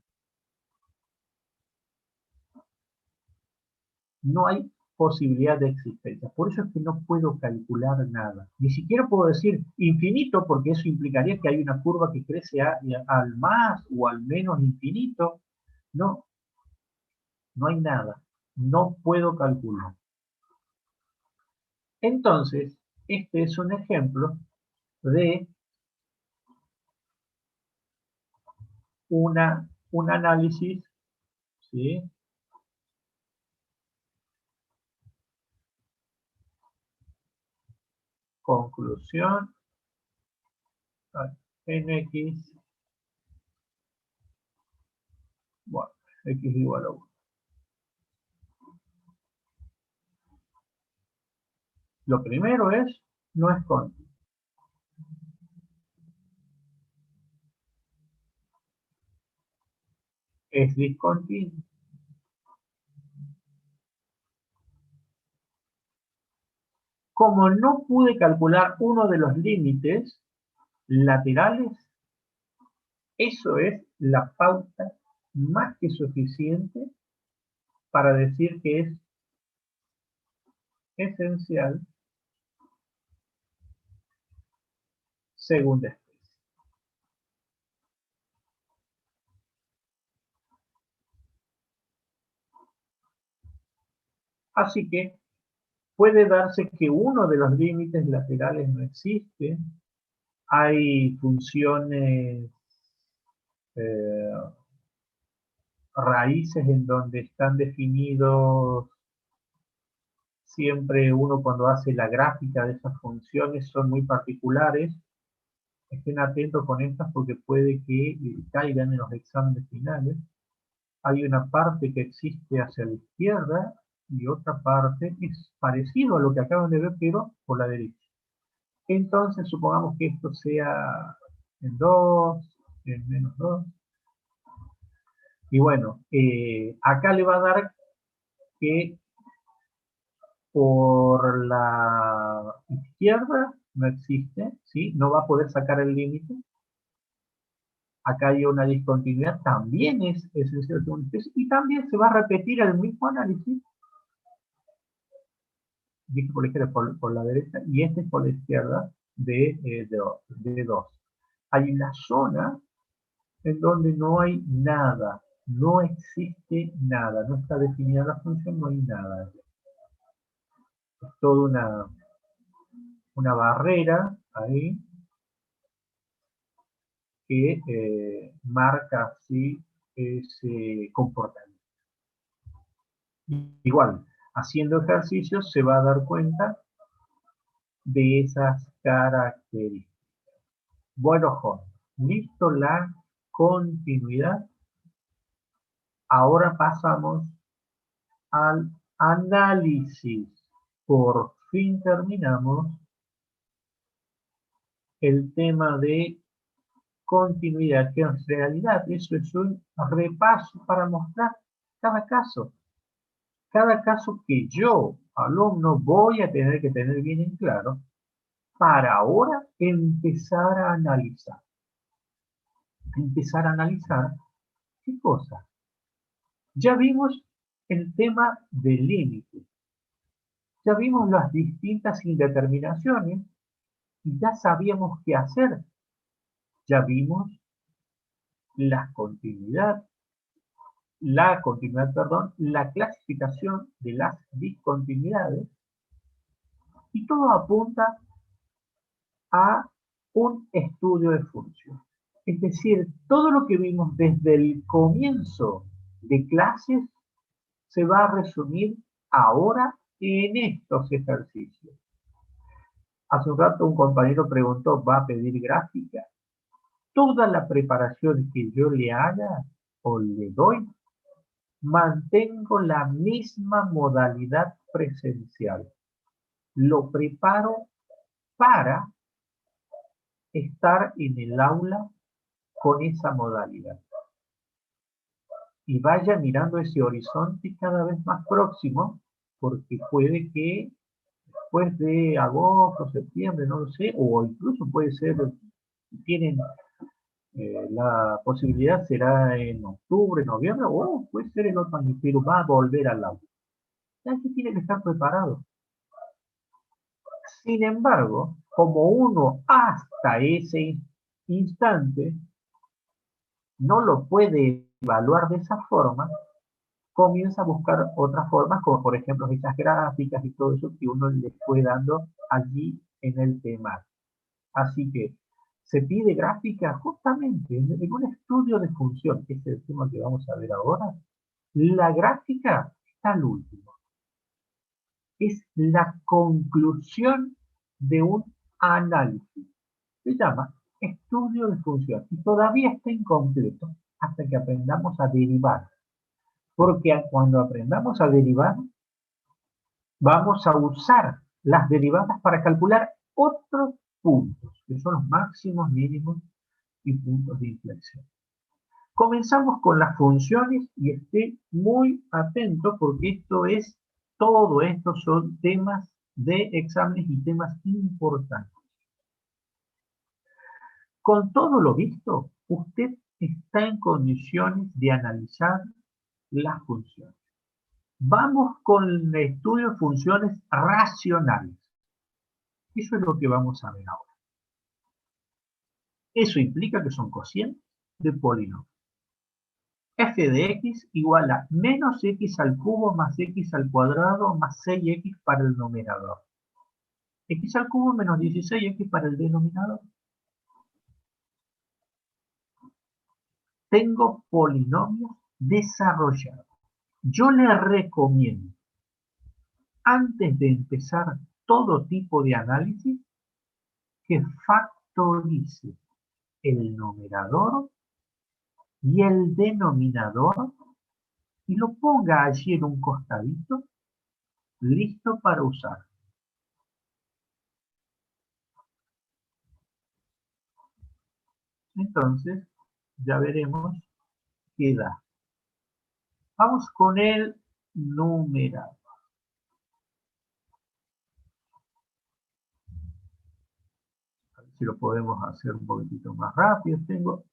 no hay posibilidad de existencia. Por eso es que no puedo calcular nada. Ni siquiera puedo decir infinito, porque eso implicaría que hay una curva que crece al más o al menos infinito. No, no hay nada. No puedo calcular. Entonces, este es un ejemplo de un análisis, ¿sí? Conclusión en X, bueno, X igual a 1. Lo primero es, no es continuo. Es discontinuo. Como no pude calcular uno de los límites laterales, eso es la pauta más que suficiente para decir que es esencial segunda especie. Así que puede darse que uno de los límites laterales no existe. Hay funciones eh, raíces en donde están definidos siempre uno cuando hace la gráfica de esas funciones son muy particulares. Estén atentos con estas porque puede que caigan en los exámenes finales. Hay una parte que existe hacia la izquierda y otra parte es parecido a lo que acaban de ver, pero por la derecha. Entonces, supongamos que esto sea en 2, en menos 2. Y bueno, acá le va a dar que por la izquierda no existe, ¿sí? No va a poder sacar el límite. Acá hay una discontinuidad, también es esencial según especie, y también se va a repetir el mismo análisis, dije por la izquierda, por la derecha, y este es por la izquierda de 2. Hay una zona en donde no hay nada, no existe nada, no está definida la función, no hay nada. Es toda una barrera ahí que marca así ese comportamiento. Igual, Haciendo ejercicios se va a dar cuenta de esas características. Bueno, Jorge, listo la continuidad. Ahora pasamos al análisis. Por fin terminamos el tema de continuidad, que en realidad eso es un repaso para mostrar cada caso. Cada caso que yo, alumno, voy a tener que tener bien en claro para ahora empezar a analizar. Empezar a analizar qué cosa. Ya vimos el tema del límite. Ya vimos las distintas indeterminaciones y ya sabíamos qué hacer. Ya vimos la clasificación de las discontinuidades, y todo apunta a un estudio de función. Es decir, todo lo que vimos desde el comienzo de clases se va a resumir ahora en estos ejercicios. Hace un rato un compañero preguntó, ¿va a pedir gráfica? Toda la preparación que yo le haga o le doy, mantengo la misma modalidad presencial. Lo preparo para estar en el aula con esa modalidad. Y vaya mirando ese horizonte cada vez más próximo, porque puede que después de agosto, septiembre, no lo sé, o incluso puede ser, tienen la posibilidad será en octubre, noviembre, o puede ser el otro año, pero va a volver al aula. Ya que tiene que estar preparado. Sin embargo, como uno hasta ese instante no lo puede evaluar de esa forma, comienza a buscar otras formas, como por ejemplo esas gráficas y todo eso que uno le fue dando allí en el tema. Así que se pide gráfica justamente en un estudio de función, que es el tema que vamos a ver ahora. La gráfica está al último. Es la conclusión de un análisis. Se llama estudio de función y todavía está incompleto hasta que aprendamos a derivar. Porque cuando aprendamos a derivar, vamos a usar las derivadas para calcular otros puntos, que son los máximos, mínimos y puntos de inflexión. Comenzamos con las funciones y esté muy atento porque todo esto son temas de exámenes y temas importantes. Con todo lo visto, usted está en condiciones de analizar las funciones. Vamos con el estudio de funciones racionales. Eso es lo que vamos a ver ahora. Eso implica que son cocientes de polinomios. F de x igual a menos x al cubo más x al cuadrado más 6x para el numerador. X al cubo menos 16x para el denominador. Tengo polinomios desarrollados. Yo le recomiendo, antes de empezar todo tipo de análisis, que factorice el numerador y el denominador y lo ponga allí en un costadito, listo para usar. Entonces, ya veremos qué da. Vamos con el numerador. A ver si lo podemos hacer un poquitito más rápido. Tengo,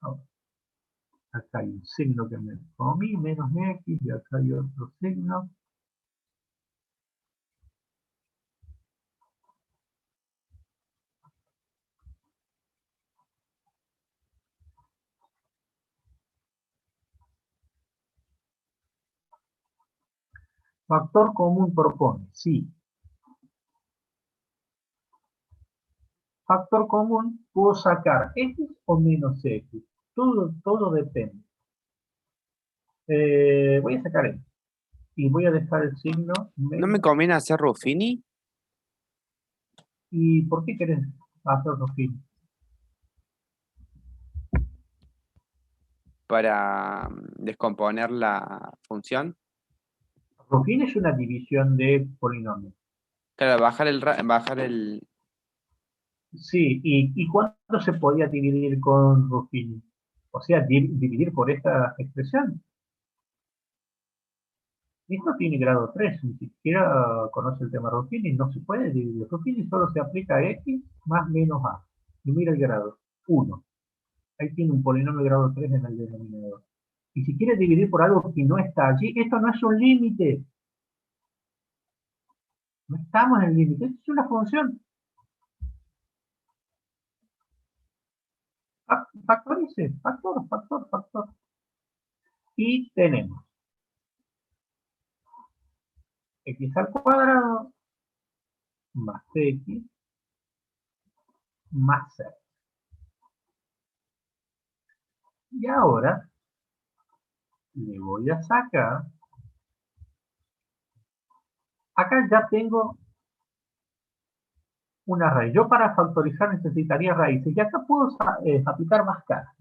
acá hay un signo que me comí, menos x, y acá hay otro signo. Factor común propone, sí. Factor común, puedo sacar x o menos x. Todo depende. Voy a sacar x. y voy a dejar el signo ¿No me menos. conviene hacer Ruffini? ¿Y por qué querés hacer Ruffini? Para descomponer la función. Ruffini es una división de polinomios. Claro, bajar el. Sí, ¿y cuánto se podía dividir con Ruffini? O sea, dividir por esta expresión. Esto tiene grado 3, ni siquiera conoce el tema Ruffini, no se puede dividir. Ruffini solo se aplica a x más menos a. Y mira el grado, 1. Ahí tiene un polinomio de grado 3 en el denominador. Y si quiere dividir por algo que no está allí, esto no es un límite. No estamos en el límite, esto es una función. Factorice, factor. Y tenemos x al cuadrado más x más 6. Y ahora le voy a sacar, acá ya tengo una raíz. Yo para factorizar necesitaría raíces. Y acá puedo aplicar más cara.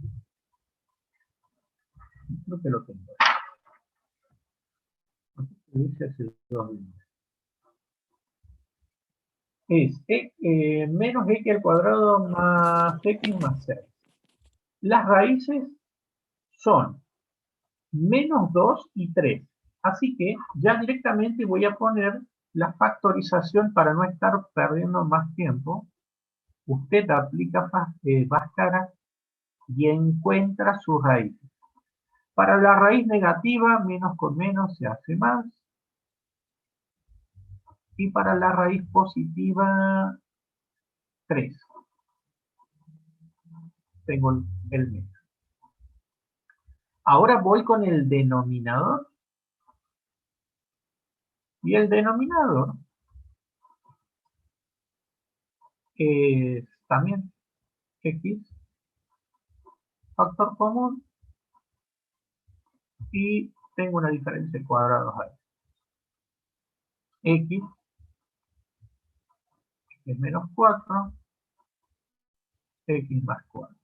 Creo que lo tengo. Es menos x al cuadrado más x más 6. Las raíces son menos 2 y 3. Así que ya directamente voy a poner la factorización para no estar perdiendo más tiempo. Usted aplica Bhaskara y encuentra su raíz. Para la raíz negativa, menos con menos se hace más. Y para la raíz positiva, 3. Tengo el menos. Ahora voy con el denominador. Y el denominador es también x, factor común, y tengo una diferencia de cuadrados ahí. X es menos 4, x más 4.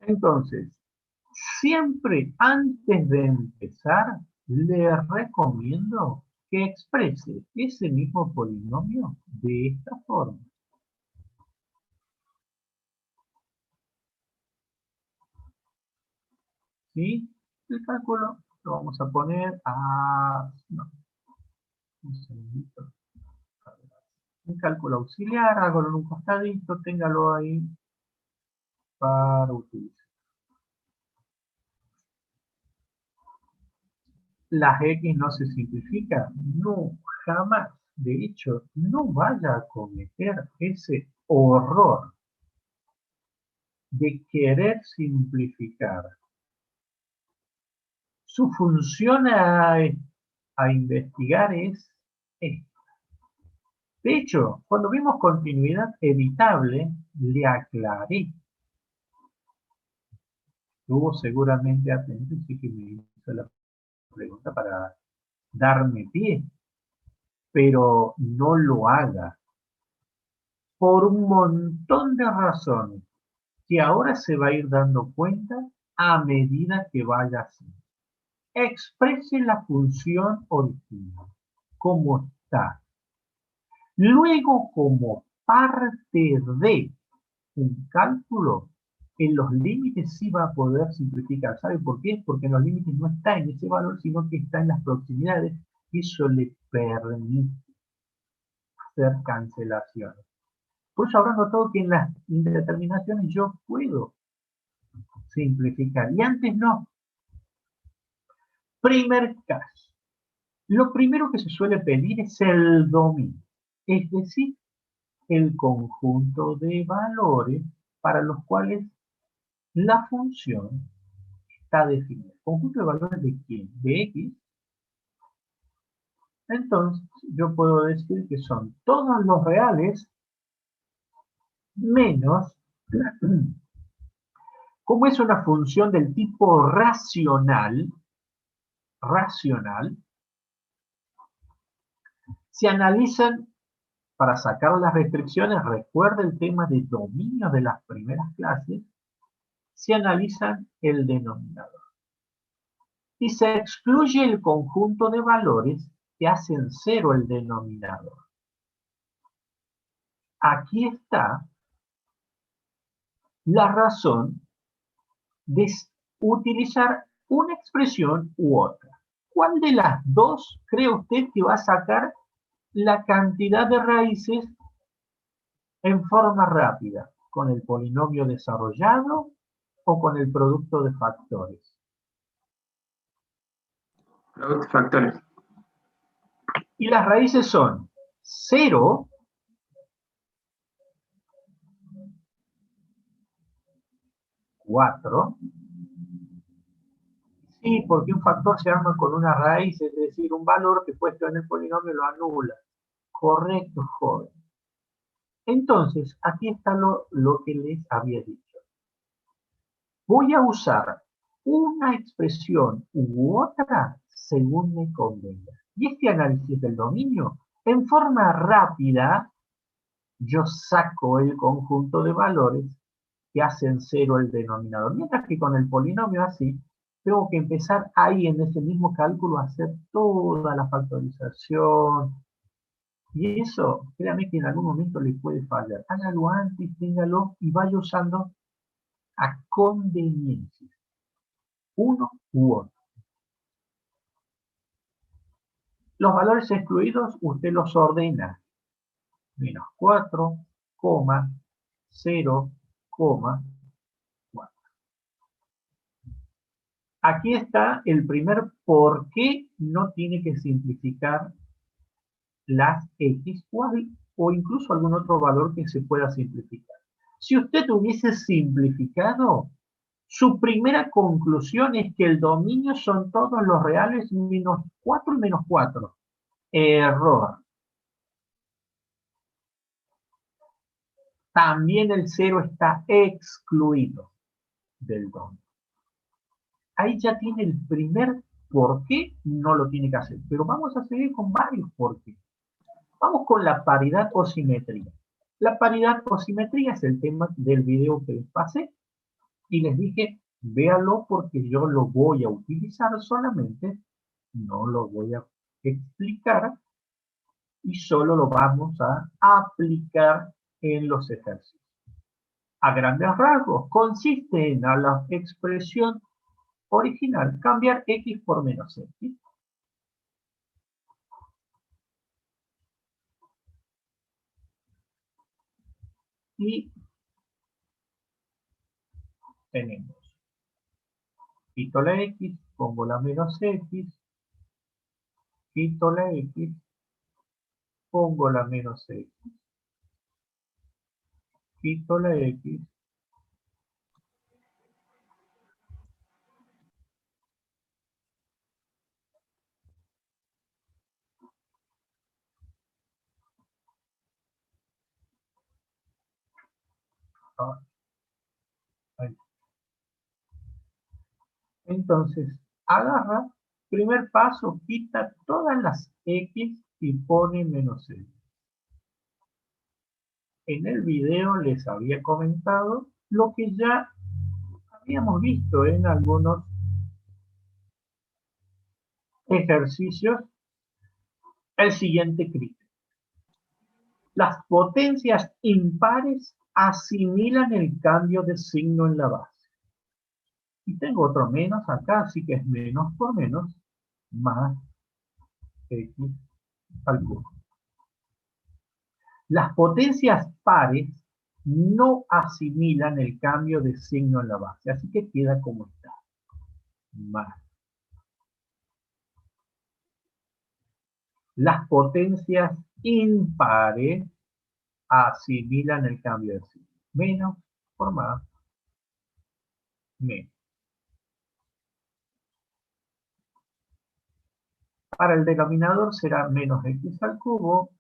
Entonces, siempre antes de empezar, le recomiendo que exprese ese mismo polinomio de esta forma. ¿Sí? El cálculo lo vamos a poner a... No, un segundito. Un cálculo auxiliar, hágalo en un costadito, téngalo ahí para utilizar. Las X no se simplifican, no, jamás. De hecho, no vaya a cometer ese horror de querer simplificar. Su función a investigar es esta. De hecho, cuando vimos continuidad evitable, le aclaré. Estuvo seguramente atento y sí que me hizo la pregunta para darme pie, pero no lo haga por un montón de razones que ahora se va a ir dando cuenta a medida que vaya haciendo. Exprese la función original como está. Luego, como parte de un cálculo, en los límites sí va a poder simplificar. ¿Sabe por qué? Porque en los límites no está en ese valor, sino que está en las proximidades. Y eso le permite hacer cancelaciones. Por eso habrán notado que en las indeterminaciones yo puedo simplificar. Y antes no. Primer caso. Lo primero que se suele pedir es el dominio. Es decir, el conjunto de valores para los cuales la función está definida. ¿Conjunto de valores de quién? De x. Entonces, yo puedo decir que son todos los reales menos, como es una función del tipo racional, racional, se analizan para sacar las restricciones, recuerda el tema de dominio de las primeras clases, se analizan el denominador. Y se excluye el conjunto de valores que hacen cero el denominador. Aquí está la razón de utilizar una expresión u otra. ¿Cuál de las dos cree usted que va a sacar la cantidad de raíces en forma rápida? ¿Con el polinomio desarrollado o con el producto de factores? Producto de factores. Y las raíces son 0, 4. Sí, porque un factor se arma con una raíz, es decir, un valor que puesto en el polinomio lo anula. Correcto, joven. Entonces, aquí está lo que les había dicho. Voy a usar una expresión u otra según me convenga. Y este análisis del dominio, en forma rápida, yo saco el conjunto de valores que hacen cero el denominador. Mientras que con el polinomio así, tengo que empezar ahí en ese mismo cálculo a hacer toda la factorización. Y eso, créame que en algún momento les puede fallar. Hágalo antes, téngalo y vaya usando a conveniencia. Uno u otro. Los valores excluidos usted los ordena. Menos 4, 0, 4. Aquí está el primer por qué no tiene que simplificar las X o incluso algún otro valor que se pueda simplificar. Si usted hubiese simplificado, su primera conclusión es que el dominio son todos los reales menos 4 y menos 4. Error. También el 0 está excluido del dominio. Ahí ya tiene el primer por qué no lo tiene que hacer. Pero vamos a seguir con varios por qué. Vamos con la paridad o simetría. La paridad o simetría es el tema del video que les pasé. Y les dije, véalo porque yo lo voy a utilizar solamente, no lo voy a explicar y solo lo vamos a aplicar en los ejercicios. A grandes rasgos, consiste en a la expresión original cambiar x por menos x. Y tenemos, quito la x, pongo la menos x, quito la x, pongo la menos x, quito la x, ahí. Entonces, agarra, primer paso, quita todas las x y pone menos x. En el video les había comentado lo que ya habíamos visto en algunos ejercicios, el siguiente criterio. Las potencias impares asimilan el cambio de signo en la base. Y tengo otro menos acá, así que es menos por menos más x al cubo. Las potencias pares no asimilan el cambio de signo en la base, así que queda como está. Más. Las potencias impares asimilan el cambio de signo. Menos por más, menos. Para el denominador será menos x al cubo,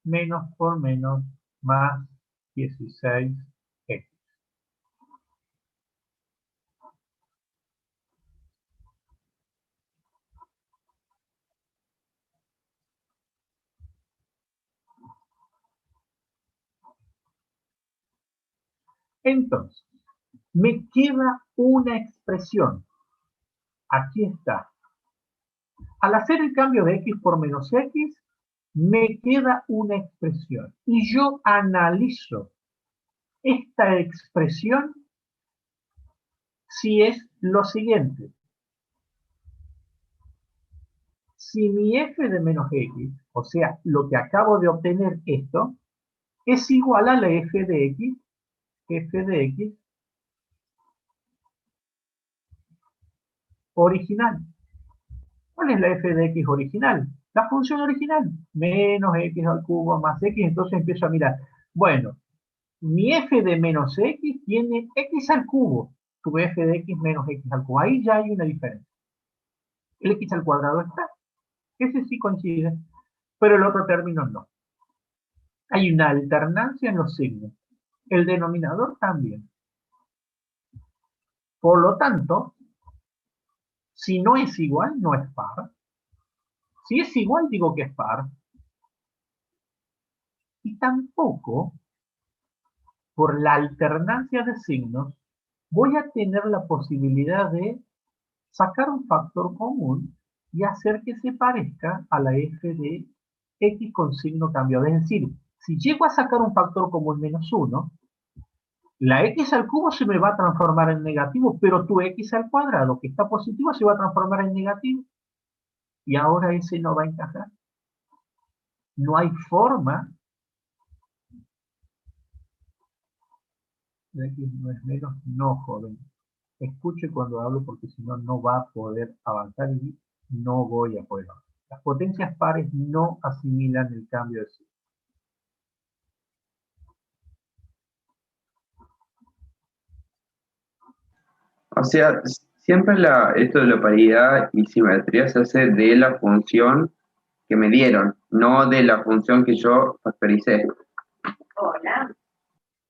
menos por menos, más 16x. Entonces, me queda una expresión. Aquí está. Al hacer el cambio de x por menos x, me queda una expresión. Y yo analizo esta expresión si es lo siguiente. Si mi f de menos x, o sea, lo que acabo de obtener esto, es igual a la f de x original. ¿Cuál es la f de x original? La función original, menos x al cubo más x, entonces empiezo a mirar. Bueno, mi f de menos x tiene x al cubo, tu f de x menos x al cubo. Ahí ya hay una diferencia. El x al cuadrado está, ese sí coincide, pero el otro término no. Hay una alternancia en los signos. El denominador también. Por lo tanto, si no es igual, no es par. Si es igual, digo que es par. Y tampoco, por la alternancia de signos, voy a tener la posibilidad de sacar un factor común y hacer que se parezca a la f de x con signo cambiado. Es decir, si llego a sacar un factor común menos 1, la x al cubo se me va a transformar en negativo, pero tu x al cuadrado, que está positivo, se va a transformar en negativo. Y ahora ese no va a encajar. No hay forma de x no es menos, no, joven. Escuche cuando hablo porque si no, no va a poder avanzar y no voy a poder avanzar. Las potencias pares no asimilan el cambio de signo. O sea, siempre esto de la paridad y simetría se hace de la función que me dieron, no de la función que yo factoricé. Hola.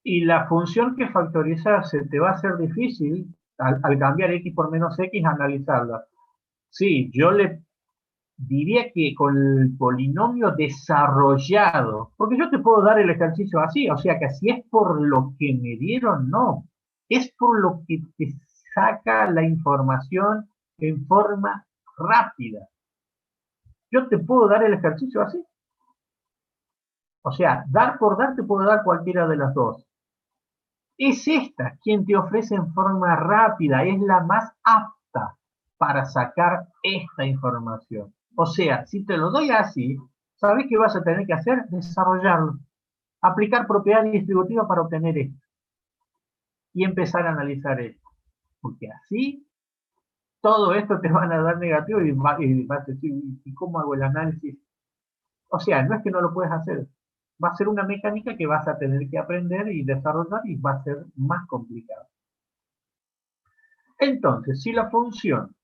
Y la función que factoriza se te va a hacer difícil al cambiar x por menos x analizarla. Sí, yo le diría que con el polinomio desarrollado, porque yo te puedo dar el ejercicio así, o sea que si es por lo que me dieron, no, es por lo que te saca la información en forma rápida. Yo te puedo dar el ejercicio así. O sea, dar por dar te puedo dar cualquiera de las dos. Es esta quien te ofrece en forma rápida, es la más apta para sacar esta información. O sea, si te lo doy así, ¿sabes qué vas a tener que hacer? Desarrollarlo. Aplicar propiedad distributiva para obtener esto. Y empezar a analizar esto. Porque así, todo esto te van a dar negativo y vas a decir, ¿y cómo hago el análisis? O sea, no es que no lo puedes hacer. Va a ser una mecánica que vas a tener que aprender y desarrollar y va a ser más complicado. Entonces, si la función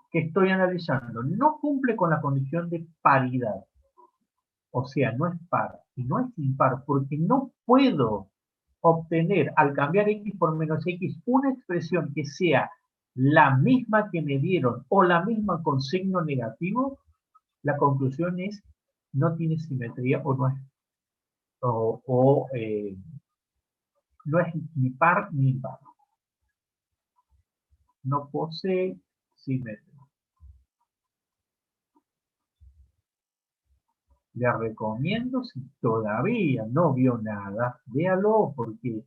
que estoy analizando no cumple con la condición de paridad, o sea, no es par y no es impar, porque no puedo obtener al cambiar x por menos x una expresión que sea la misma que me dieron o la misma con signo negativo, la conclusión es no tiene simetría o no es, no es ni par ni impar. No posee simetría. Le recomiendo, si todavía no vio nada, véalo, porque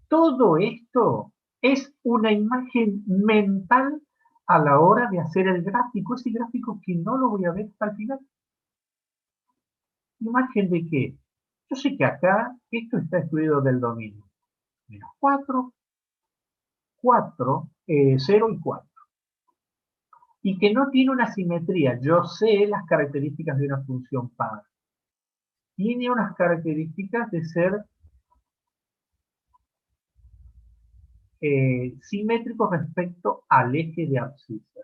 todo esto es una imagen mental a la hora de hacer el gráfico. Ese gráfico que no lo voy a ver hasta el final. ¿Imagen de qué? Yo sé que acá esto está excluido del dominio. Menos 4, 4, 0 y 4. Y que no tiene una simetría. Yo sé las características de una función par. Tiene unas características de ser simétrico respecto al eje de abscisa.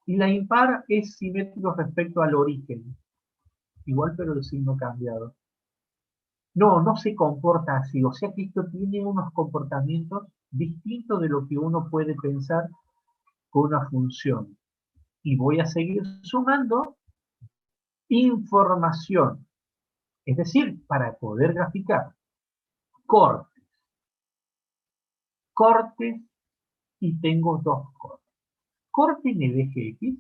Y la impar es simétrico respecto al origen. Igual pero el signo cambiado. No, no se comporta así. O sea que esto tiene unos comportamientos distintos de lo que uno puede pensar con una función. Y voy a seguir sumando información. Es decir, para poder graficar cortes, cortes y tengo dos cortes. Corte en el eje X,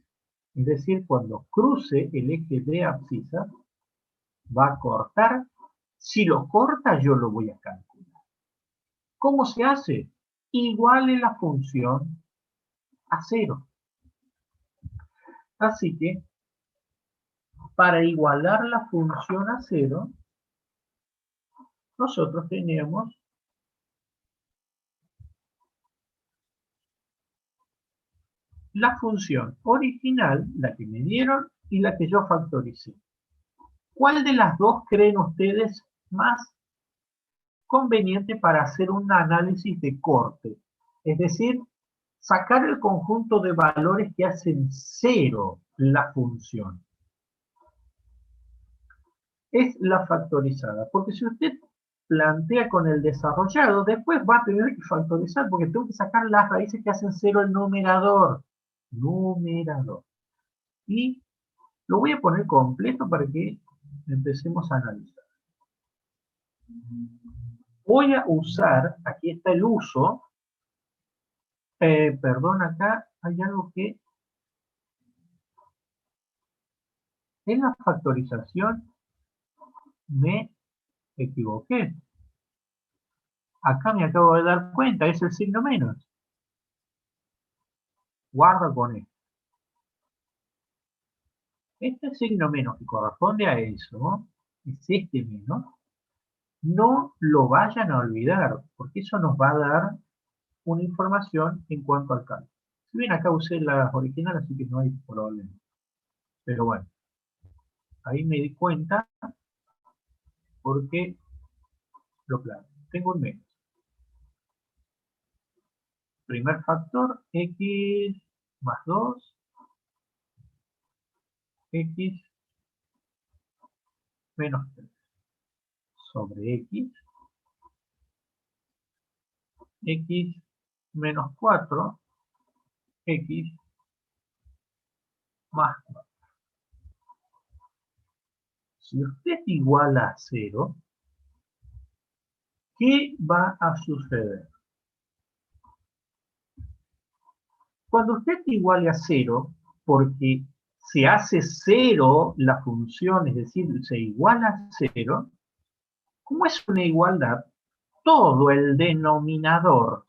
es decir, cuando cruce el eje de abscisas, va a cortar. Si lo corta, yo lo voy a calcular. ¿Cómo se hace? Iguale la función a 0. Así que, para igualar la función a 0, nosotros tenemos la función original, la que me dieron, y la que yo factoricé. ¿Cuál de las dos creen ustedes más conveniente para hacer un análisis de corte? Es decir, sacar el conjunto de valores que hacen 0 la función. Es la factorizada, porque si usted plantea con el desarrollado, después va a tener que factorizar, porque tengo que sacar las raíces que hacen 0 el numerador. Y lo voy a poner completo para que empecemos a analizar. Voy a usar, aquí está el uso, perdón, acá hay algo que en la factorización me equivoqué. Acá me acabo de dar cuenta, es el signo menos. Guarda con esto. Este signo menos que corresponde a eso, es este menos, no lo vayan a olvidar, porque eso nos va a dar una información en cuanto al cálculo. Si bien acá usé las originales, así que no hay problema. Pero bueno, ahí me di cuenta porque lo planteo. Tengo un menos. Primer factor, x más 2, x menos 3, sobre x menos 4, x más 4. Si usted iguala a 0, ¿qué va a suceder? Cuando usted iguale a 0, porque se hace 0 la función, es decir, se iguala a 0, como es una igualdad, todo el denominador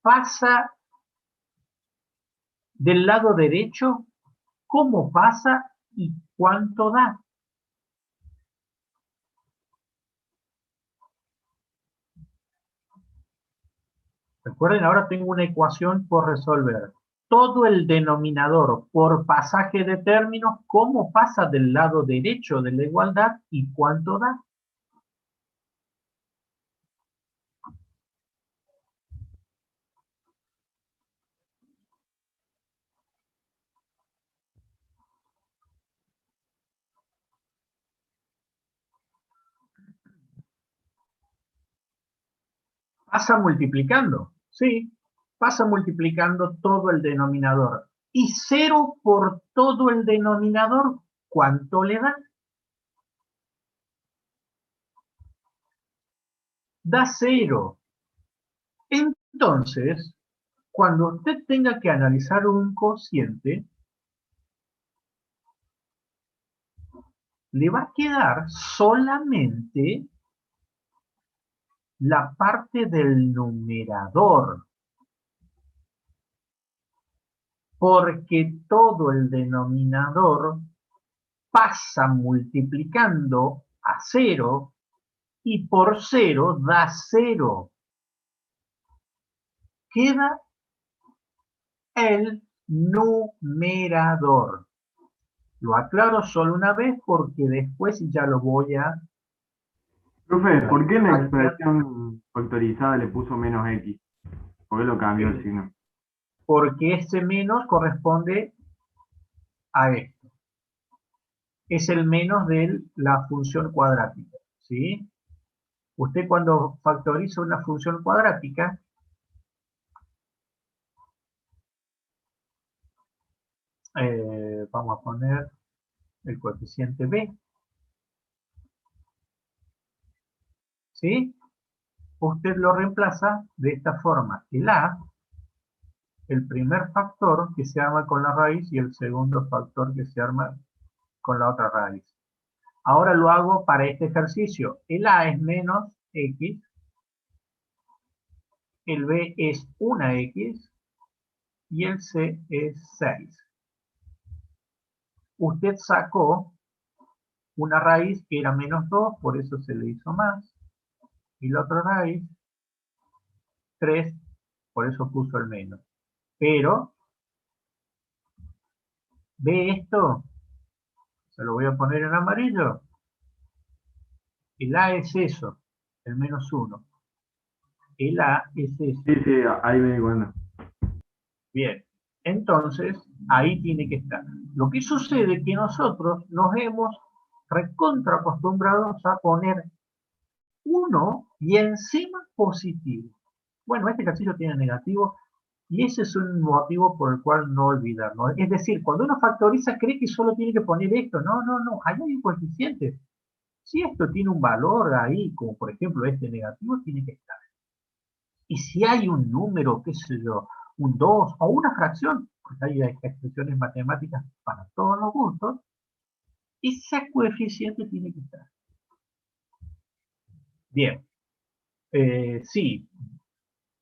pasa del lado derecho, cómo pasa y cuánto da. Recuerden, ahora tengo una ecuación por resolver. Todo el denominador por pasaje de términos, cómo pasa del lado derecho de la igualdad y cuánto da. Pasa multiplicando, sí, pasa multiplicando todo el denominador. Y 0 por todo el denominador, ¿cuánto le da? Da 0. Entonces, cuando usted tenga que analizar un cociente, le va a quedar solamente la parte del numerador, porque todo el denominador pasa multiplicando a 0 y por 0 da 0. Queda el numerador. Lo aclaro solo una vez porque después ya lo voy a... Profe, ¿por qué en la expresión factorizada le puso menos x? ¿Por qué lo cambió el signo? Porque ese menos corresponde a esto. Es el menos de la función cuadrática, ¿sí? Usted cuando factoriza una función cuadrática, vamos a poner el coeficiente b, ¿sí? usted lo reemplaza de esta forma. El A, el primer factor que se arma con la raíz y el segundo factor que se arma con la otra raíz. Ahora lo hago para este ejercicio. El A es menos X, el B es 1X y el C es 6. Usted sacó una raíz que era menos 2, por eso se le hizo más. Y la otra raíz, 3, por eso puso el menos. Pero, ¿ve esto? Se lo voy a poner en amarillo. El A es eso, el menos 1. El A es eso. Sí, sí, ahí me di cuenta. Bien, entonces, ahí tiene que estar. Lo que sucede es que nosotros nos hemos recontra acostumbrados a poner 1 y encima positivo. Bueno, este ejercicio tiene negativo y ese es un motivo por el cual no olvidarlo. Es decir, cuando uno factoriza cree que solo tiene que poner esto. No, no, no, ahí hay un coeficiente. Si esto tiene un valor ahí, como por ejemplo este negativo, tiene que estar. Y si hay un número, qué sé yo, un 2 o una fracción, porque hay expresiones matemáticas para todos los gustos, ese coeficiente tiene que estar. Bien, sí,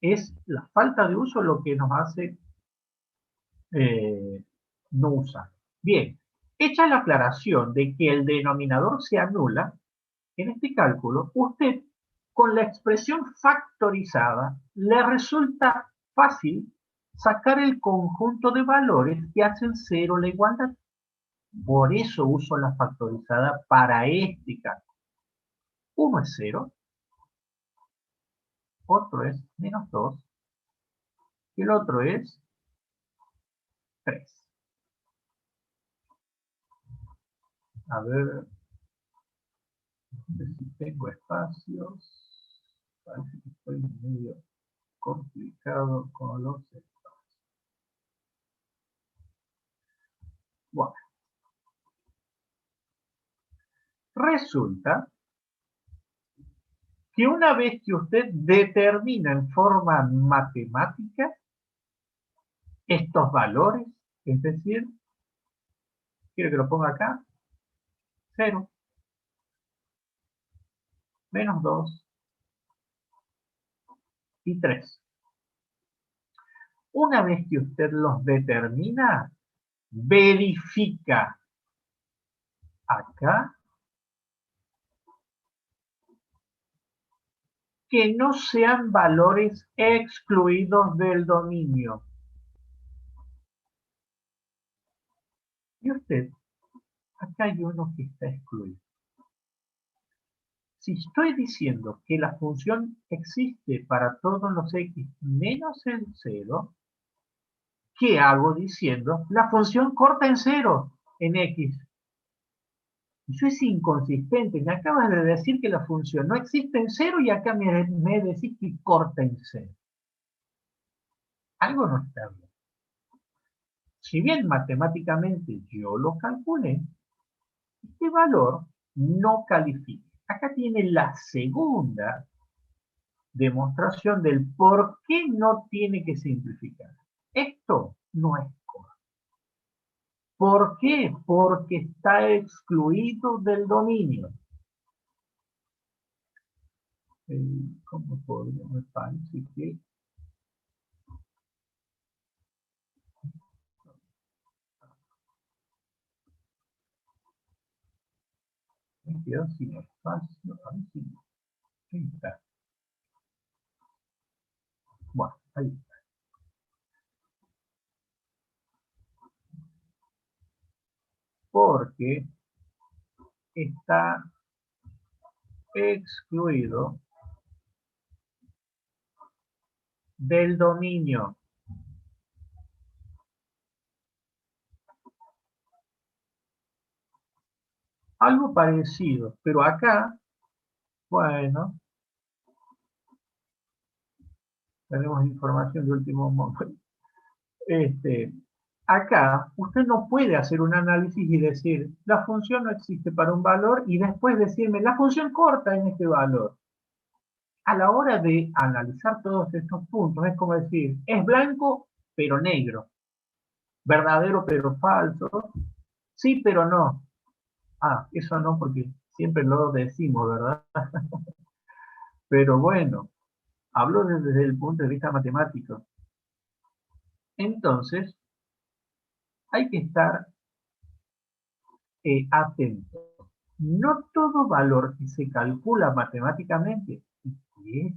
es la falta de uso lo que nos hace no usar. Bien, hecha la aclaración de que el denominador se anula, en este cálculo, usted con la expresión factorizada le resulta fácil sacar el conjunto de valores que hacen cero la igualdad. Por eso uso la factorizada para este cálculo. Uno es 0, otro es menos 2, y el otro es 3. A ver, si tengo espacios. Parece que estoy medio complicado con los espacios. Bueno. Resulta que una vez que usted determina en forma matemática estos valores, es decir, quiero que lo ponga acá, 0, menos 2 y 3. Una vez que usted los determina, verifica acá que no sean valores excluidos del dominio. Y usted, acá hay uno que está excluido. Si estoy diciendo que la función existe para todos los x menos el 0, ¿qué hago diciendo? La función corta en 0 en x. Eso es inconsistente. Me acabas de decir que la función no existe en 0 y acá me decís que corta en 0. Algo no está bien. Si bien matemáticamente yo lo calculé, este valor no califica. Acá tiene la segunda demostración del por qué no tiene que simplificar. Esto no es correcto. ¿Por qué? Porque está excluido del dominio. ¿Cómo podría? Me parece que me quedo sin espacio. A ver si no. Ahí está. Bueno, ahí está. Porque está excluido del dominio. Algo parecido, pero acá, bueno, tenemos información de último momento. Acá, usted no puede hacer un análisis y decir, la función no existe para un valor, y después decirme, la función corta en este valor. a la hora de analizar todos estos puntos, es como decir, es blanco pero negro, verdadero pero falso, sí pero no. Ah, eso no porque siempre lo decimos, ¿verdad? Pero bueno, hablo desde el punto de vista matemático. Entonces, hay que estar atento. No todo valor que se calcula matemáticamente, y que es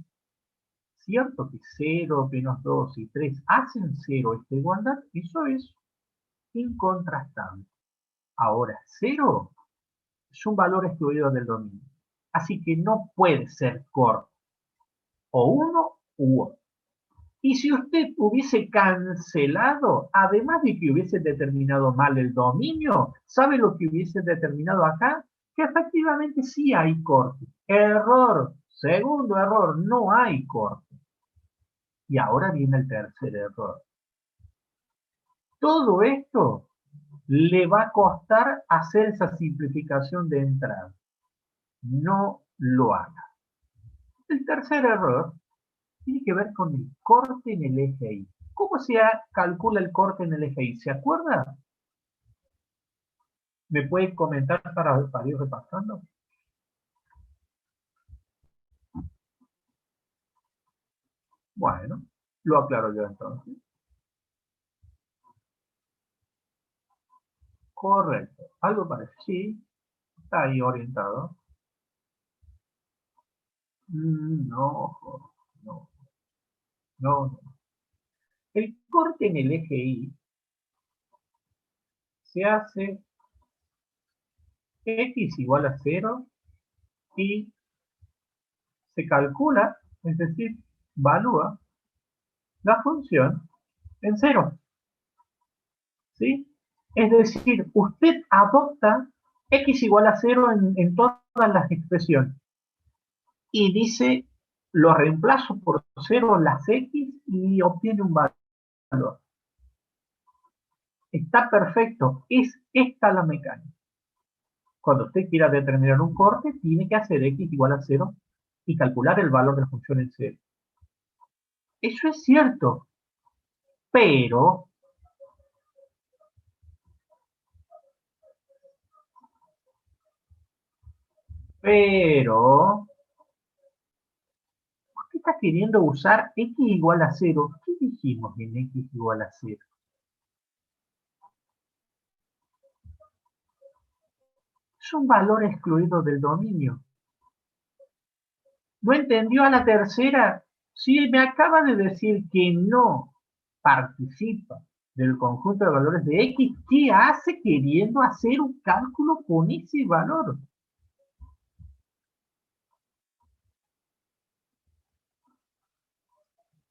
cierto que 0, menos 2 y 3 hacen 0 esta igualdad, eso es incontrastable. Ahora, 0 es un valor excluido del dominio. Así que no puede ser corto. O uno u otro. Y si usted hubiese cancelado, además de que hubiese determinado mal el dominio, ¿sabe lo que hubiese determinado acá? Que efectivamente sí hay corte. Error. Segundo error, no hay corte. Y ahora viene el tercer error. Todo esto le va a costar hacer esa simplificación de entrada. No lo haga. El tercer error tiene que ver con el corte en el eje Y. ¿Cómo se calcula el corte en el eje Y? ¿Se acuerda? ¿Me puede comentar para ir repasando? Bueno, lo aclaro yo entonces. Correcto. Algo parece. Sí, está ahí orientado. No, no, no. El corte en el eje Y se hace x igual a 0 y se calcula, es decir, valúa la función en 0. ¿Sí? Es decir, usted adopta x igual a 0 en todas las expresiones y dice, lo reemplazo por 0 las x y obtiene un valor. Está perfecto, es esta la mecánica. Cuando usted quiera determinar un corte, tiene que hacer x igual a 0 y calcular el valor de la función en 0. Eso es cierto, pero ¿qué está queriendo usar x igual a 0? ¿Qué dijimos en x igual a 0? Es un valor excluido del dominio. ¿No entendió a la tercera? Si me acaba de decir que no participa del conjunto de valores de x, ¿qué hace queriendo hacer un cálculo con ese valor?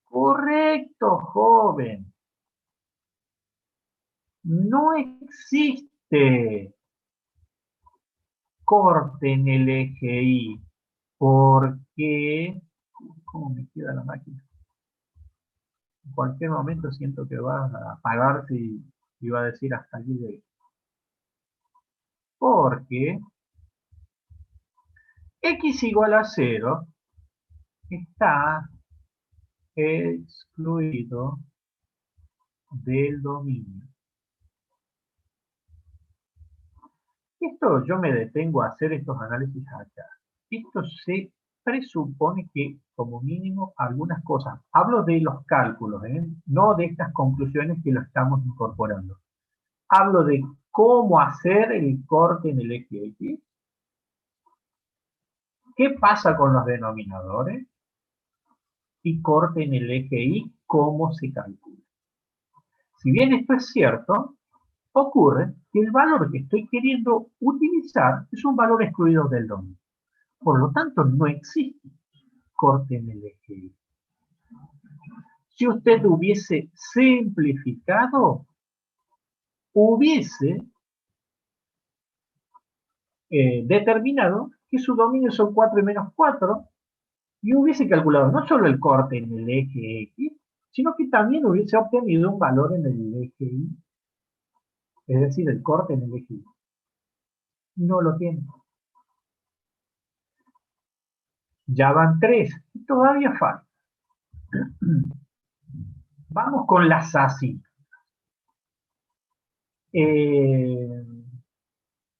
Correcto, joven. No existe corte en el eje Y, porque... ¿Cómo me queda la máquina? En cualquier momento siento que va a apagarse y va a decir hasta aquí de... Porque x igual a 0 está excluido del dominio. Esto yo me detengo a hacer estos análisis acá. Esto se presupone que, como mínimo, algunas cosas. Hablo de los cálculos, no de estas conclusiones que lo estamos incorporando. Hablo de cómo hacer el corte en el eje X. ¿Qué pasa con los denominadores? Y corte en el eje Y, ¿cómo se calcula? Si bien esto es cierto, ocurre que el valor que estoy queriendo utilizar es un valor excluido del dominio. Por lo tanto, no existe corte en el eje Y. Si usted hubiese simplificado, hubiese determinado que su dominio son 4 y menos 4 y hubiese calculado no solo el corte en el eje X, sino que también hubiese obtenido un valor en el eje Y, es decir, el corte en el eje Y. No lo tiene. Ya van 3, y todavía falta. Vamos con las así.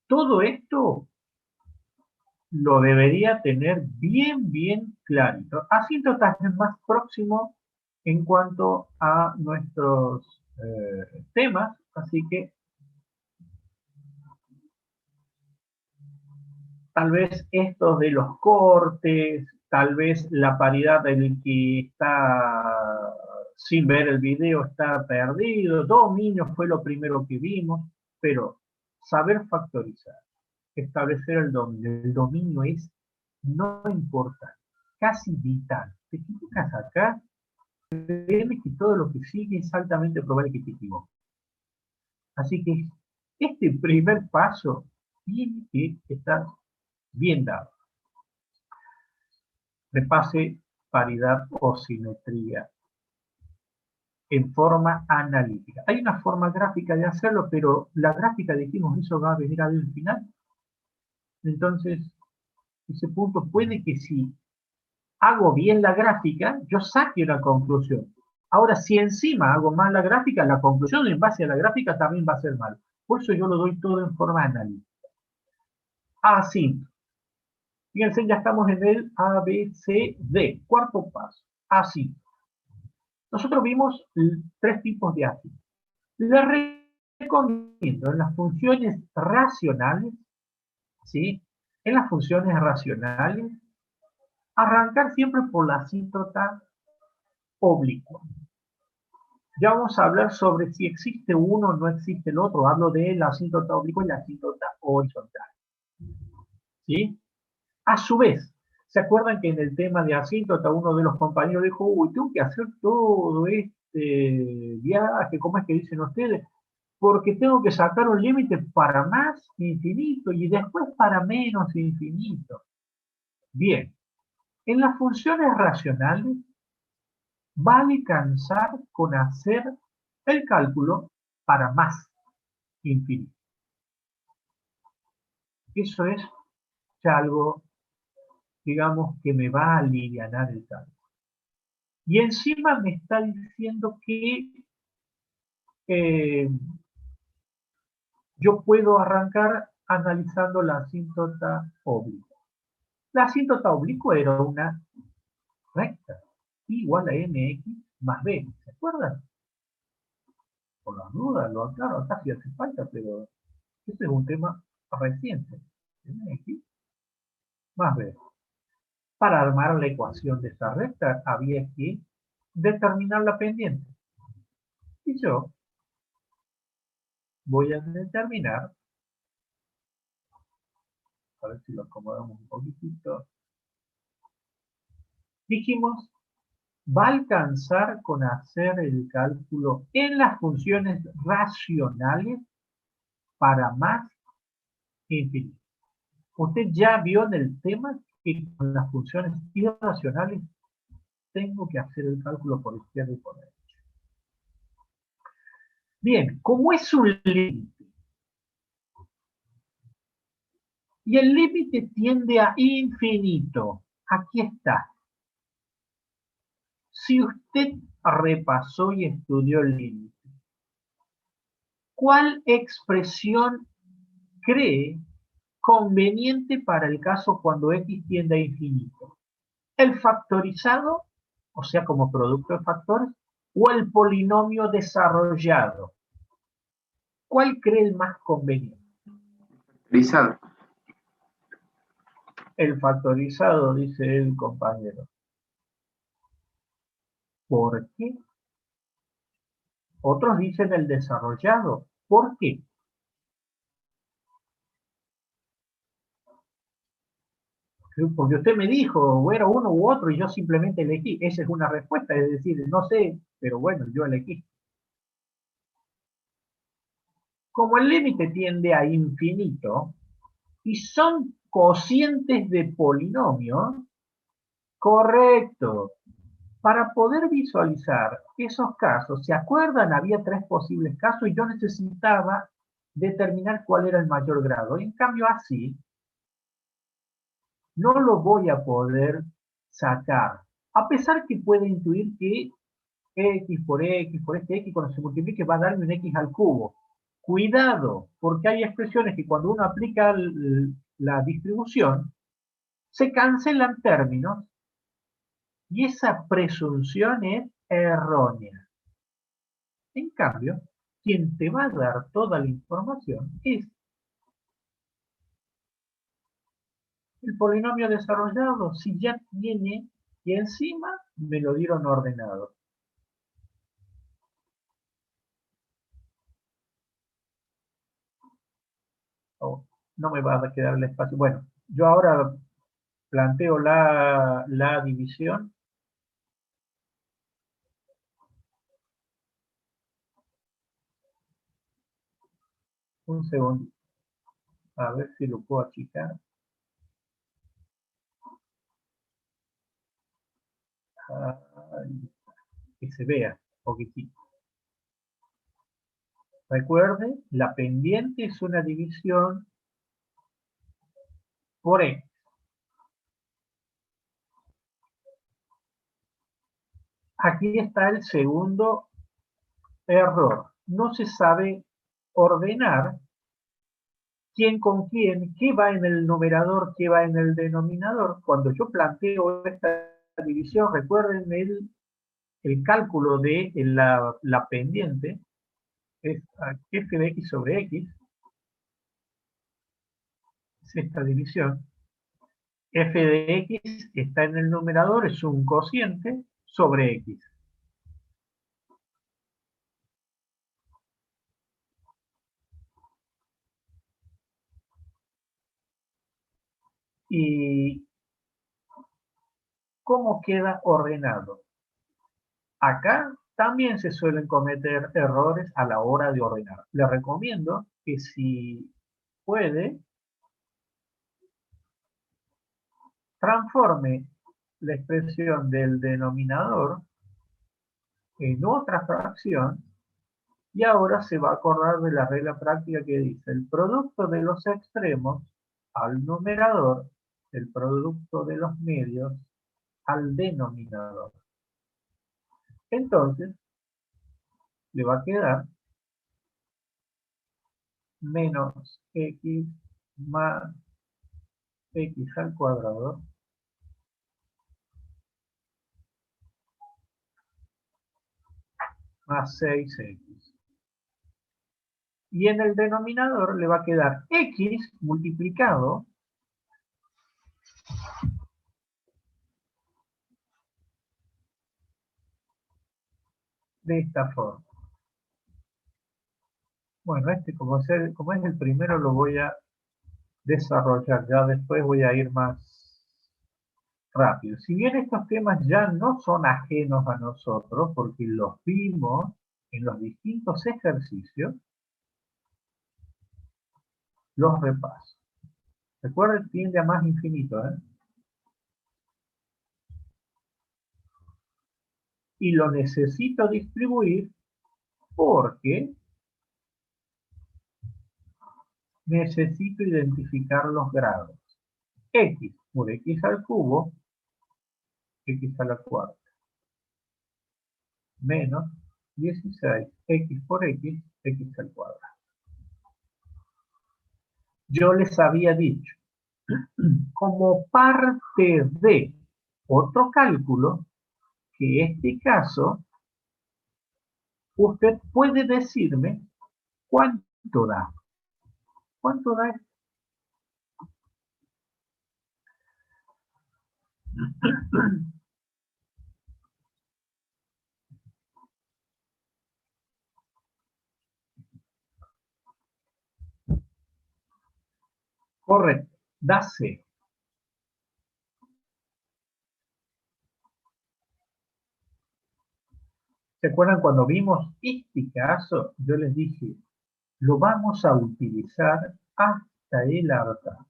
Todo esto lo debería tener bien clarito. Asíntotas es más próximo en cuanto a nuestros temas, así que tal vez estos de los cortes, tal vez la paridad del que está sin ver el video está perdido, dominio fue lo primero que vimos, pero saber factorizar, establecer el dominio es no importante, casi vital. Te equivocas acá, créeme que todo lo que sigue es altamente probable que te equivoques. Así que este primer paso tiene que estar bien dado. Repase paridad o simetría en forma analítica. Hay una forma gráfica de hacerlo, pero la gráfica, dijimos, eso va a venir al final. Entonces, ese punto puede que si hago bien la gráfica, yo saque una conclusión. Ahora, si encima hago mal la gráfica, la conclusión en base a la gráfica también va a ser mal. Por eso yo lo doy todo en forma analítica. Así. Fíjense, ya estamos en el A, B, C, D. Cuarto paso. Así. Nosotros vimos 3 tipos de así. Les recomiendo en las funciones racionales, ¿sí? En las funciones racionales, arrancar siempre por la asíntota oblicua. Ya vamos a hablar sobre si existe uno o no existe el otro. Hablo de la asíntota oblicua y la asíntota horizontal. ¿Sí? A su vez, ¿se acuerdan que en el tema de asíntota uno de los compañeros dijo, uy, tengo que hacer todo este viaje, ¿cómo es que dicen ustedes? Porque tengo que sacar un límite para más infinito y después para menos infinito. Bien, en las funciones racionales va a alcanzar con hacer el cálculo para más infinito. Eso es ya algo, digamos, que me va a alivianar el cálculo. Y encima me está diciendo que yo puedo arrancar analizando la asíntota oblicua. La asíntota oblicua era una recta, igual a mx más b, ¿se acuerdan? Por las dudas, lo aclaro, acá sí hace falta, pero este es un tema reciente. Mx más b. Para armar la ecuación de esta recta había que determinar la pendiente. Y yo voy a determinar, a ver si lo acomodamos un poquitito. Dijimos, va a alcanzar con hacer el cálculo en las funciones racionales para más infinito. Usted ya vio en el tema que con las funciones irracionales tengo que hacer el cálculo por izquierda y por derecha. Bien, como es un límite, y el límite tiende a infinito, aquí está. Si usted repasó y estudió el límite, ¿cuál expresión cree conveniente para el caso cuando x tiende a infinito? ¿El factorizado, o sea, como producto de factores, o el polinomio desarrollado? ¿Cuál cree el más conveniente? Factorizado. El factorizado, dice el compañero. ¿Por qué? Otros dicen el desarrollado. ¿Por qué? Porque usted me dijo, o era uno u otro, y yo simplemente elegí. Esa es una respuesta, es decir, no sé, pero bueno, yo elegí. Como el límite tiende a infinito, y son cocientes de polinomios, correcto. Para poder visualizar esos casos, ¿se acuerdan? Había 3 posibles casos y yo necesitaba determinar cuál era el mayor grado. En cambio, así, no lo voy a poder sacar. A pesar que puede intuir que x por este x, cuando se multiplique va a darme un x al cubo. Cuidado, porque hay expresiones que cuando uno aplica la distribución, se cancelan términos y esa presunción es errónea. En cambio, quien te va a dar toda la información es el polinomio desarrollado, si ya tiene y encima me lo dieron ordenado. Oh, no me va a quedar el espacio. Bueno, yo ahora planteo la división. Un segundo. A ver si lo puedo achicar. Que se vea poquitito. Recuerde, la pendiente es una división por x. Aquí está el segundo error. No se sabe ordenar quién con quién, qué va en el numerador, qué va en el denominador. Cuando yo planteo esta división, recuerden el cálculo de la pendiente, es f de x sobre x, es esta división. F de x está en el numerador, es un cociente sobre x. ¿Y cómo queda ordenado? Acá también se suelen cometer errores a la hora de ordenar. Les recomiendo que si puede, transforme la expresión del denominador en otra fracción y ahora se va a acordar de la regla práctica que dice el producto de los extremos al numerador, el producto de los medios al denominador. Entonces, le va a quedar menos x más x al cuadrado más 6x. Y en el denominador le va a quedar x multiplicado de esta forma. Bueno, como es el primero lo voy a desarrollar, ya después voy a ir más rápido. Si bien estos temas ya no son ajenos a nosotros, porque los vimos en los distintos ejercicios, los repaso. Recuerden, tiende a más infinito, ¿eh? Y lo necesito distribuir porque necesito identificar los grados. X por x al cubo, x a la cuarta, menos 16, x por x, x al cuadrado. Yo les había dicho, como parte de otro cálculo, que en este caso, usted puede decirme cuánto da. ¿Cuánto da esto? Correcto, da C. ¿Se acuerdan cuando vimos este caso? Yo les dije, lo vamos a utilizar hasta el hartazgo.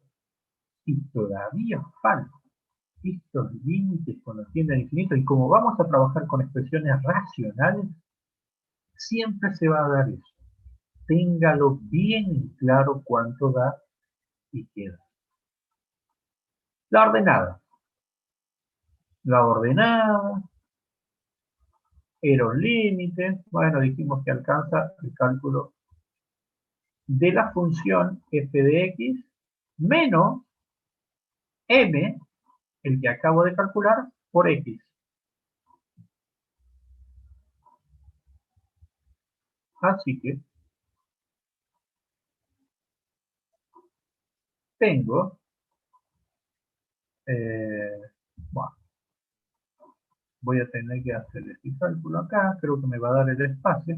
Y todavía falta estos límites cuando tienden al infinito. Y como vamos a trabajar con expresiones racionales, siempre se va a dar eso. Téngalo bien claro cuánto da y qué da. La ordenada. la ordenada, era un límite, bueno, dijimos que alcanza el cálculo de la función f de x menos m, el que acabo de calcular, por x. Así que tengo, bueno, voy a tener que hacer este cálculo acá, creo que me va a dar el espacio.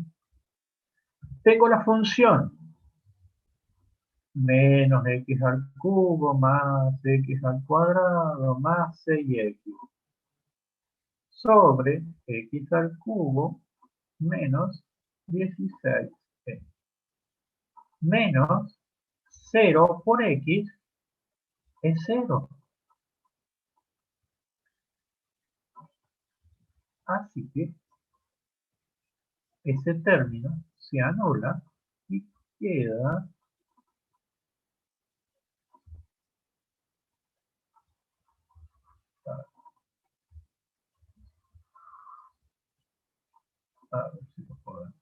Tengo la función menos x al cubo más x al cuadrado más 6x sobre x al cubo menos 16 menos 0 por x es 0. Así que ese término se anula y queda a ver si lo puedo.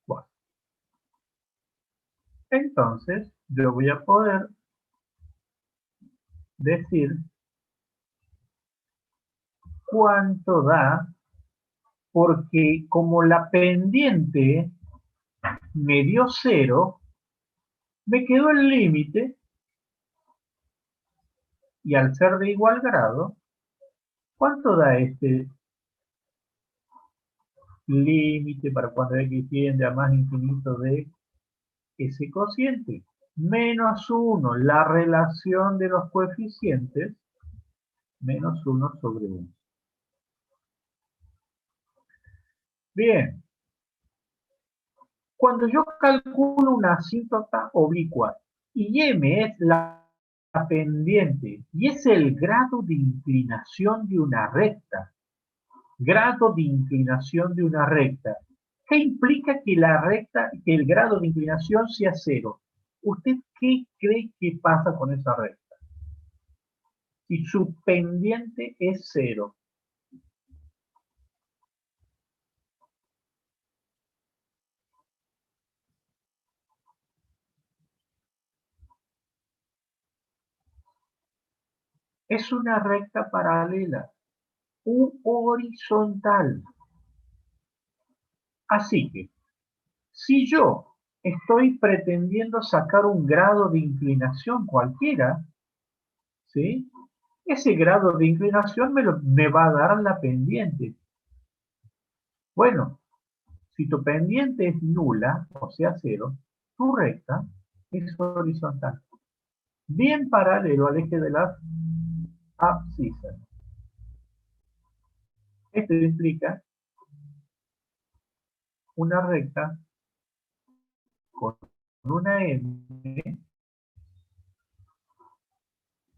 Bueno, entonces yo voy a poder decir cuánto da, porque como la pendiente me dio 0, me quedó el límite, y al ser de igual grado, ¿cuánto da este límite para cuando x tiende a más infinito de ese cociente? Menos 1, la relación de los coeficientes, menos 1 sobre 1. Bien. Cuando yo calculo una asíntota oblicua y m es la pendiente y es el grado de inclinación de una recta, grado de inclinación de una recta, ¿qué implica que la recta, que el grado de inclinación sea 0? ¿Usted qué cree que pasa con esa recta? Si su pendiente es 0. Es una recta paralela, un horizontal. Así que, si yo estoy pretendiendo sacar un grado de inclinación cualquiera, ¿sí? Ese grado de inclinación me va a dar la pendiente. Bueno, si tu pendiente es nula, o sea 0, tu recta es horizontal, bien paralelo al eje de las abscisas. Esto implica una recta con una m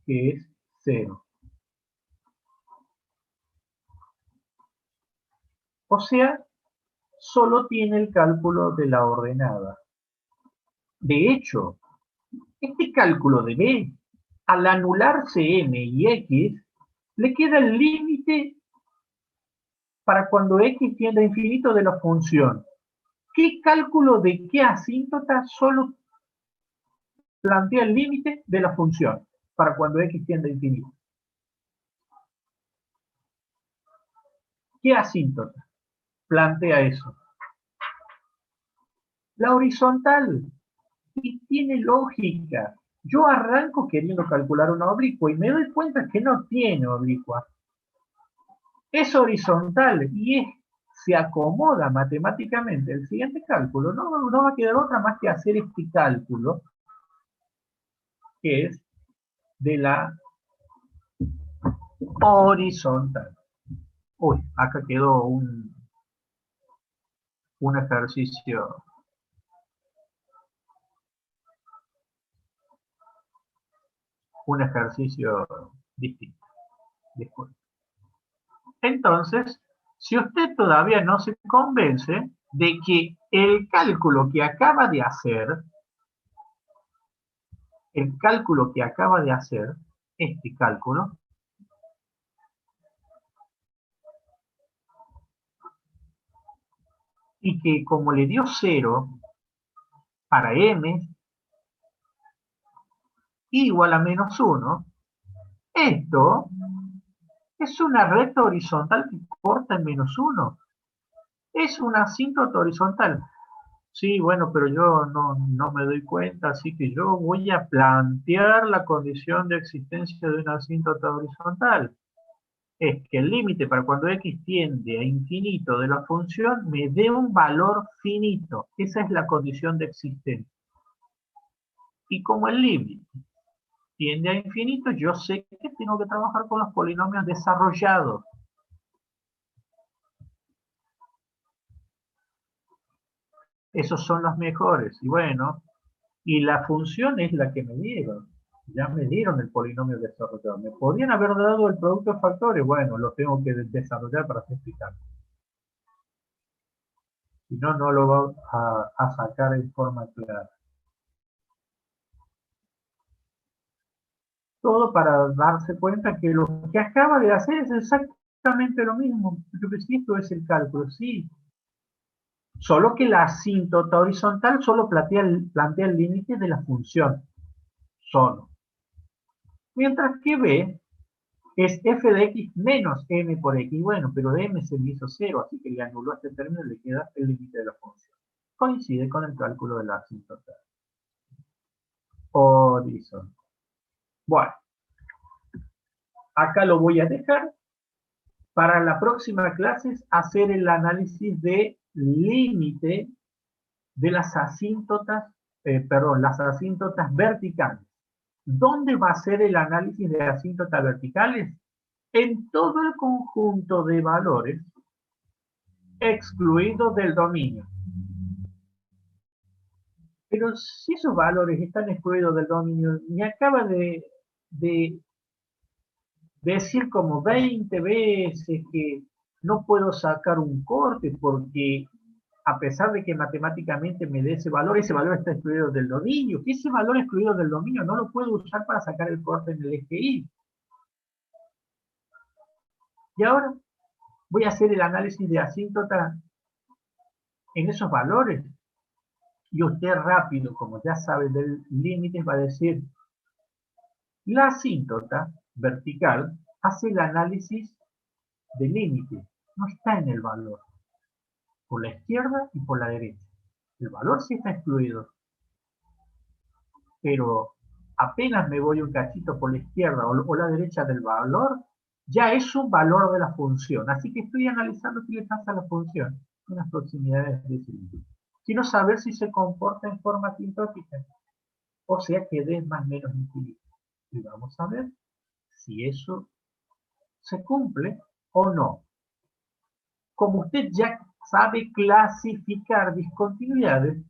que es 0. O sea, solo tiene el cálculo de la ordenada. De hecho, este cálculo de b, al anularse m y x, le queda el límite para cuando x tiende a infinito de la función. ¿Qué cálculo de qué asíntota solo plantea el límite de la función para cuando x tiende a infinito? ¿Qué asíntota plantea eso? La horizontal. Y tiene lógica. Yo arranco queriendo calcular una oblicua y me doy cuenta que no tiene oblicua. Es horizontal y se acomoda matemáticamente. El siguiente cálculo no va a quedar otra más que hacer este cálculo, que es de la horizontal. Uy, acá quedó un ejercicio. Un ejercicio distinto. Disculpe. Entonces, si usted todavía no se convence de que el cálculo que acaba de hacer este cálculo, y que como le dio 0 para m igual a -1, esto es una recta horizontal que corta en -1. Es una asíntota horizontal. Sí, bueno, pero yo no me doy cuenta, así que yo voy a plantear la condición de existencia de una asíntota horizontal. Es que el límite para cuando x tiende a infinito de la función me dé un valor finito. Esa es la condición de existencia. Y como el límite tiende a infinito, yo sé que tengo que trabajar con los polinomios desarrollados. Esos son los mejores. Y bueno, y la función es la que me dieron. Ya me dieron el polinomio desarrollado. ¿Me podían haber dado el producto de factores? Bueno, lo tengo que desarrollar para explicar. Si no, no lo va a sacar en forma clara. Todo para darse cuenta que lo que acaba de hacer es exactamente lo mismo. Yo que sí, esto es el cálculo, sí. Solo que la asíntota horizontal solo plantea el límite de la función. Solo. Mientras que B es f de x menos m por x. Bueno, pero de m se le hizo 0, así que le anuló este término y le queda el límite de la función. Coincide con el cálculo de la asíntota horizontal. Bueno, acá lo voy a dejar. Para la próxima clase es hacer el análisis de límite de las asíntotas, las asíntotas verticales. ¿Dónde va a ser el análisis de asíntotas verticales? En todo el conjunto de valores excluidos del dominio. Pero si esos valores están excluidos del dominio, me acaba de decir como 20 veces que no puedo sacar un corte porque a pesar de que matemáticamente me dé ese valor está excluido del dominio. Que ese valor excluido del dominio no lo puedo usar para sacar el corte en el eje Y. Y ahora voy a hacer el análisis de asíntota en esos valores. Y usted rápido, como ya sabe del límite, va a decir, la asíntota vertical hace el análisis del límite, no está en el valor, por la izquierda y por la derecha. El valor sí está excluido, pero apenas me voy un cachito por la izquierda o la derecha del valor, ya es un valor de la función. Así que estoy analizando qué le pasa a la función en las proximidades de ese límite. Quiero saber si se comporta en forma asintótica, o sea que D es más o menos infinito. Y vamos a ver si eso se cumple o no. Como usted ya sabe clasificar discontinuidades,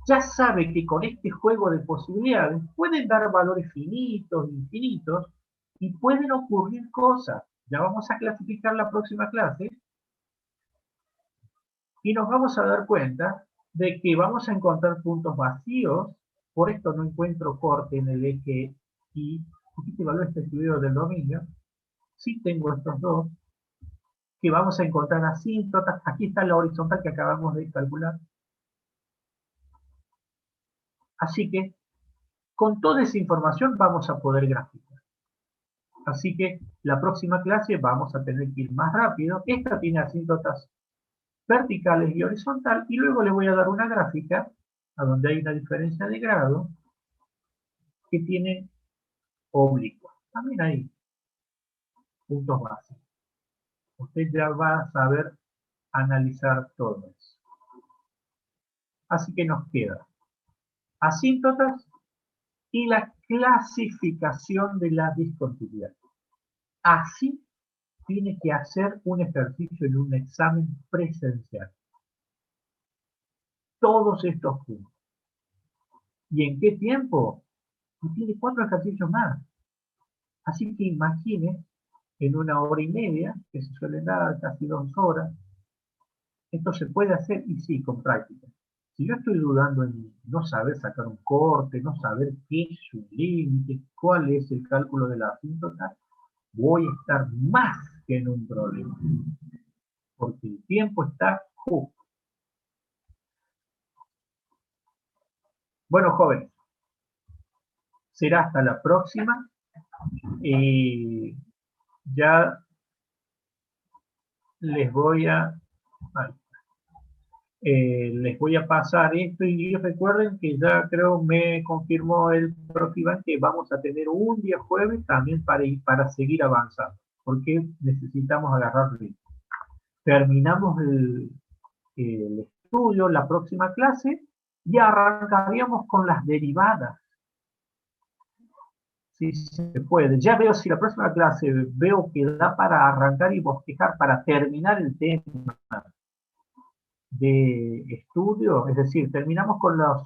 ya sabe que con este juego de posibilidades pueden dar valores finitos, infinitos, y pueden ocurrir cosas. Ya vamos a clasificar la próxima clase, y nos vamos a dar cuenta de que vamos a encontrar puntos vacíos. Por esto no encuentro corte en el eje Y, porque este valor está excluido del dominio. Sí tengo estos dos, que vamos a encontrar asíntotas. Aquí está la horizontal que acabamos de calcular. Así que, con toda esa información vamos a poder graficar. Así que, la próxima clase vamos a tener que ir más rápido. Esta tiene asíntotas verticales y horizontal, y luego le voy a dar una gráfica, a donde hay una diferencia de grado, que tiene oblicuos. También hay puntos básicos. Usted ya va a saber analizar todo eso. Así que nos queda asíntotas y la clasificación de la discontinuidad. Así tiene que hacer un ejercicio en un examen presencial. Todos estos puntos. ¿Y en qué tiempo? Y tiene 4 ejercicios más. Así que imagine en 1 hora y media, que se suelen dar casi 2 horas, esto se puede hacer y sí, con práctica. Si yo estoy dudando en no saber sacar un corte, no saber qué es un límite, cuál es el cálculo de la asíntota, voy a estar más que en un problema, porque el tiempo está justo. Bueno, jóvenes, será hasta la próxima. Ya les voy a pasar esto y recuerden que ya creo me confirmó el profe Iván que vamos a tener un día jueves también para seguir avanzando, porque necesitamos agarrar ritmo. Terminamos el estudio, la próxima clase, y arrancaríamos con las derivadas. Si se puede. Ya veo si la próxima clase veo que da para arrancar y bosquejar para terminar el tema de estudio, es decir, terminamos con los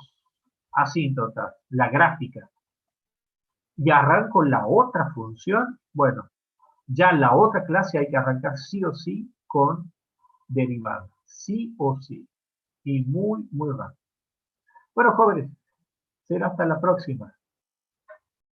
asíntotas, la gráfica, y arranco la otra función. Bueno, ya la otra clase hay que arrancar sí o sí con derivadas, sí o sí, y muy, muy rápido. Bueno, jóvenes, será hasta la próxima.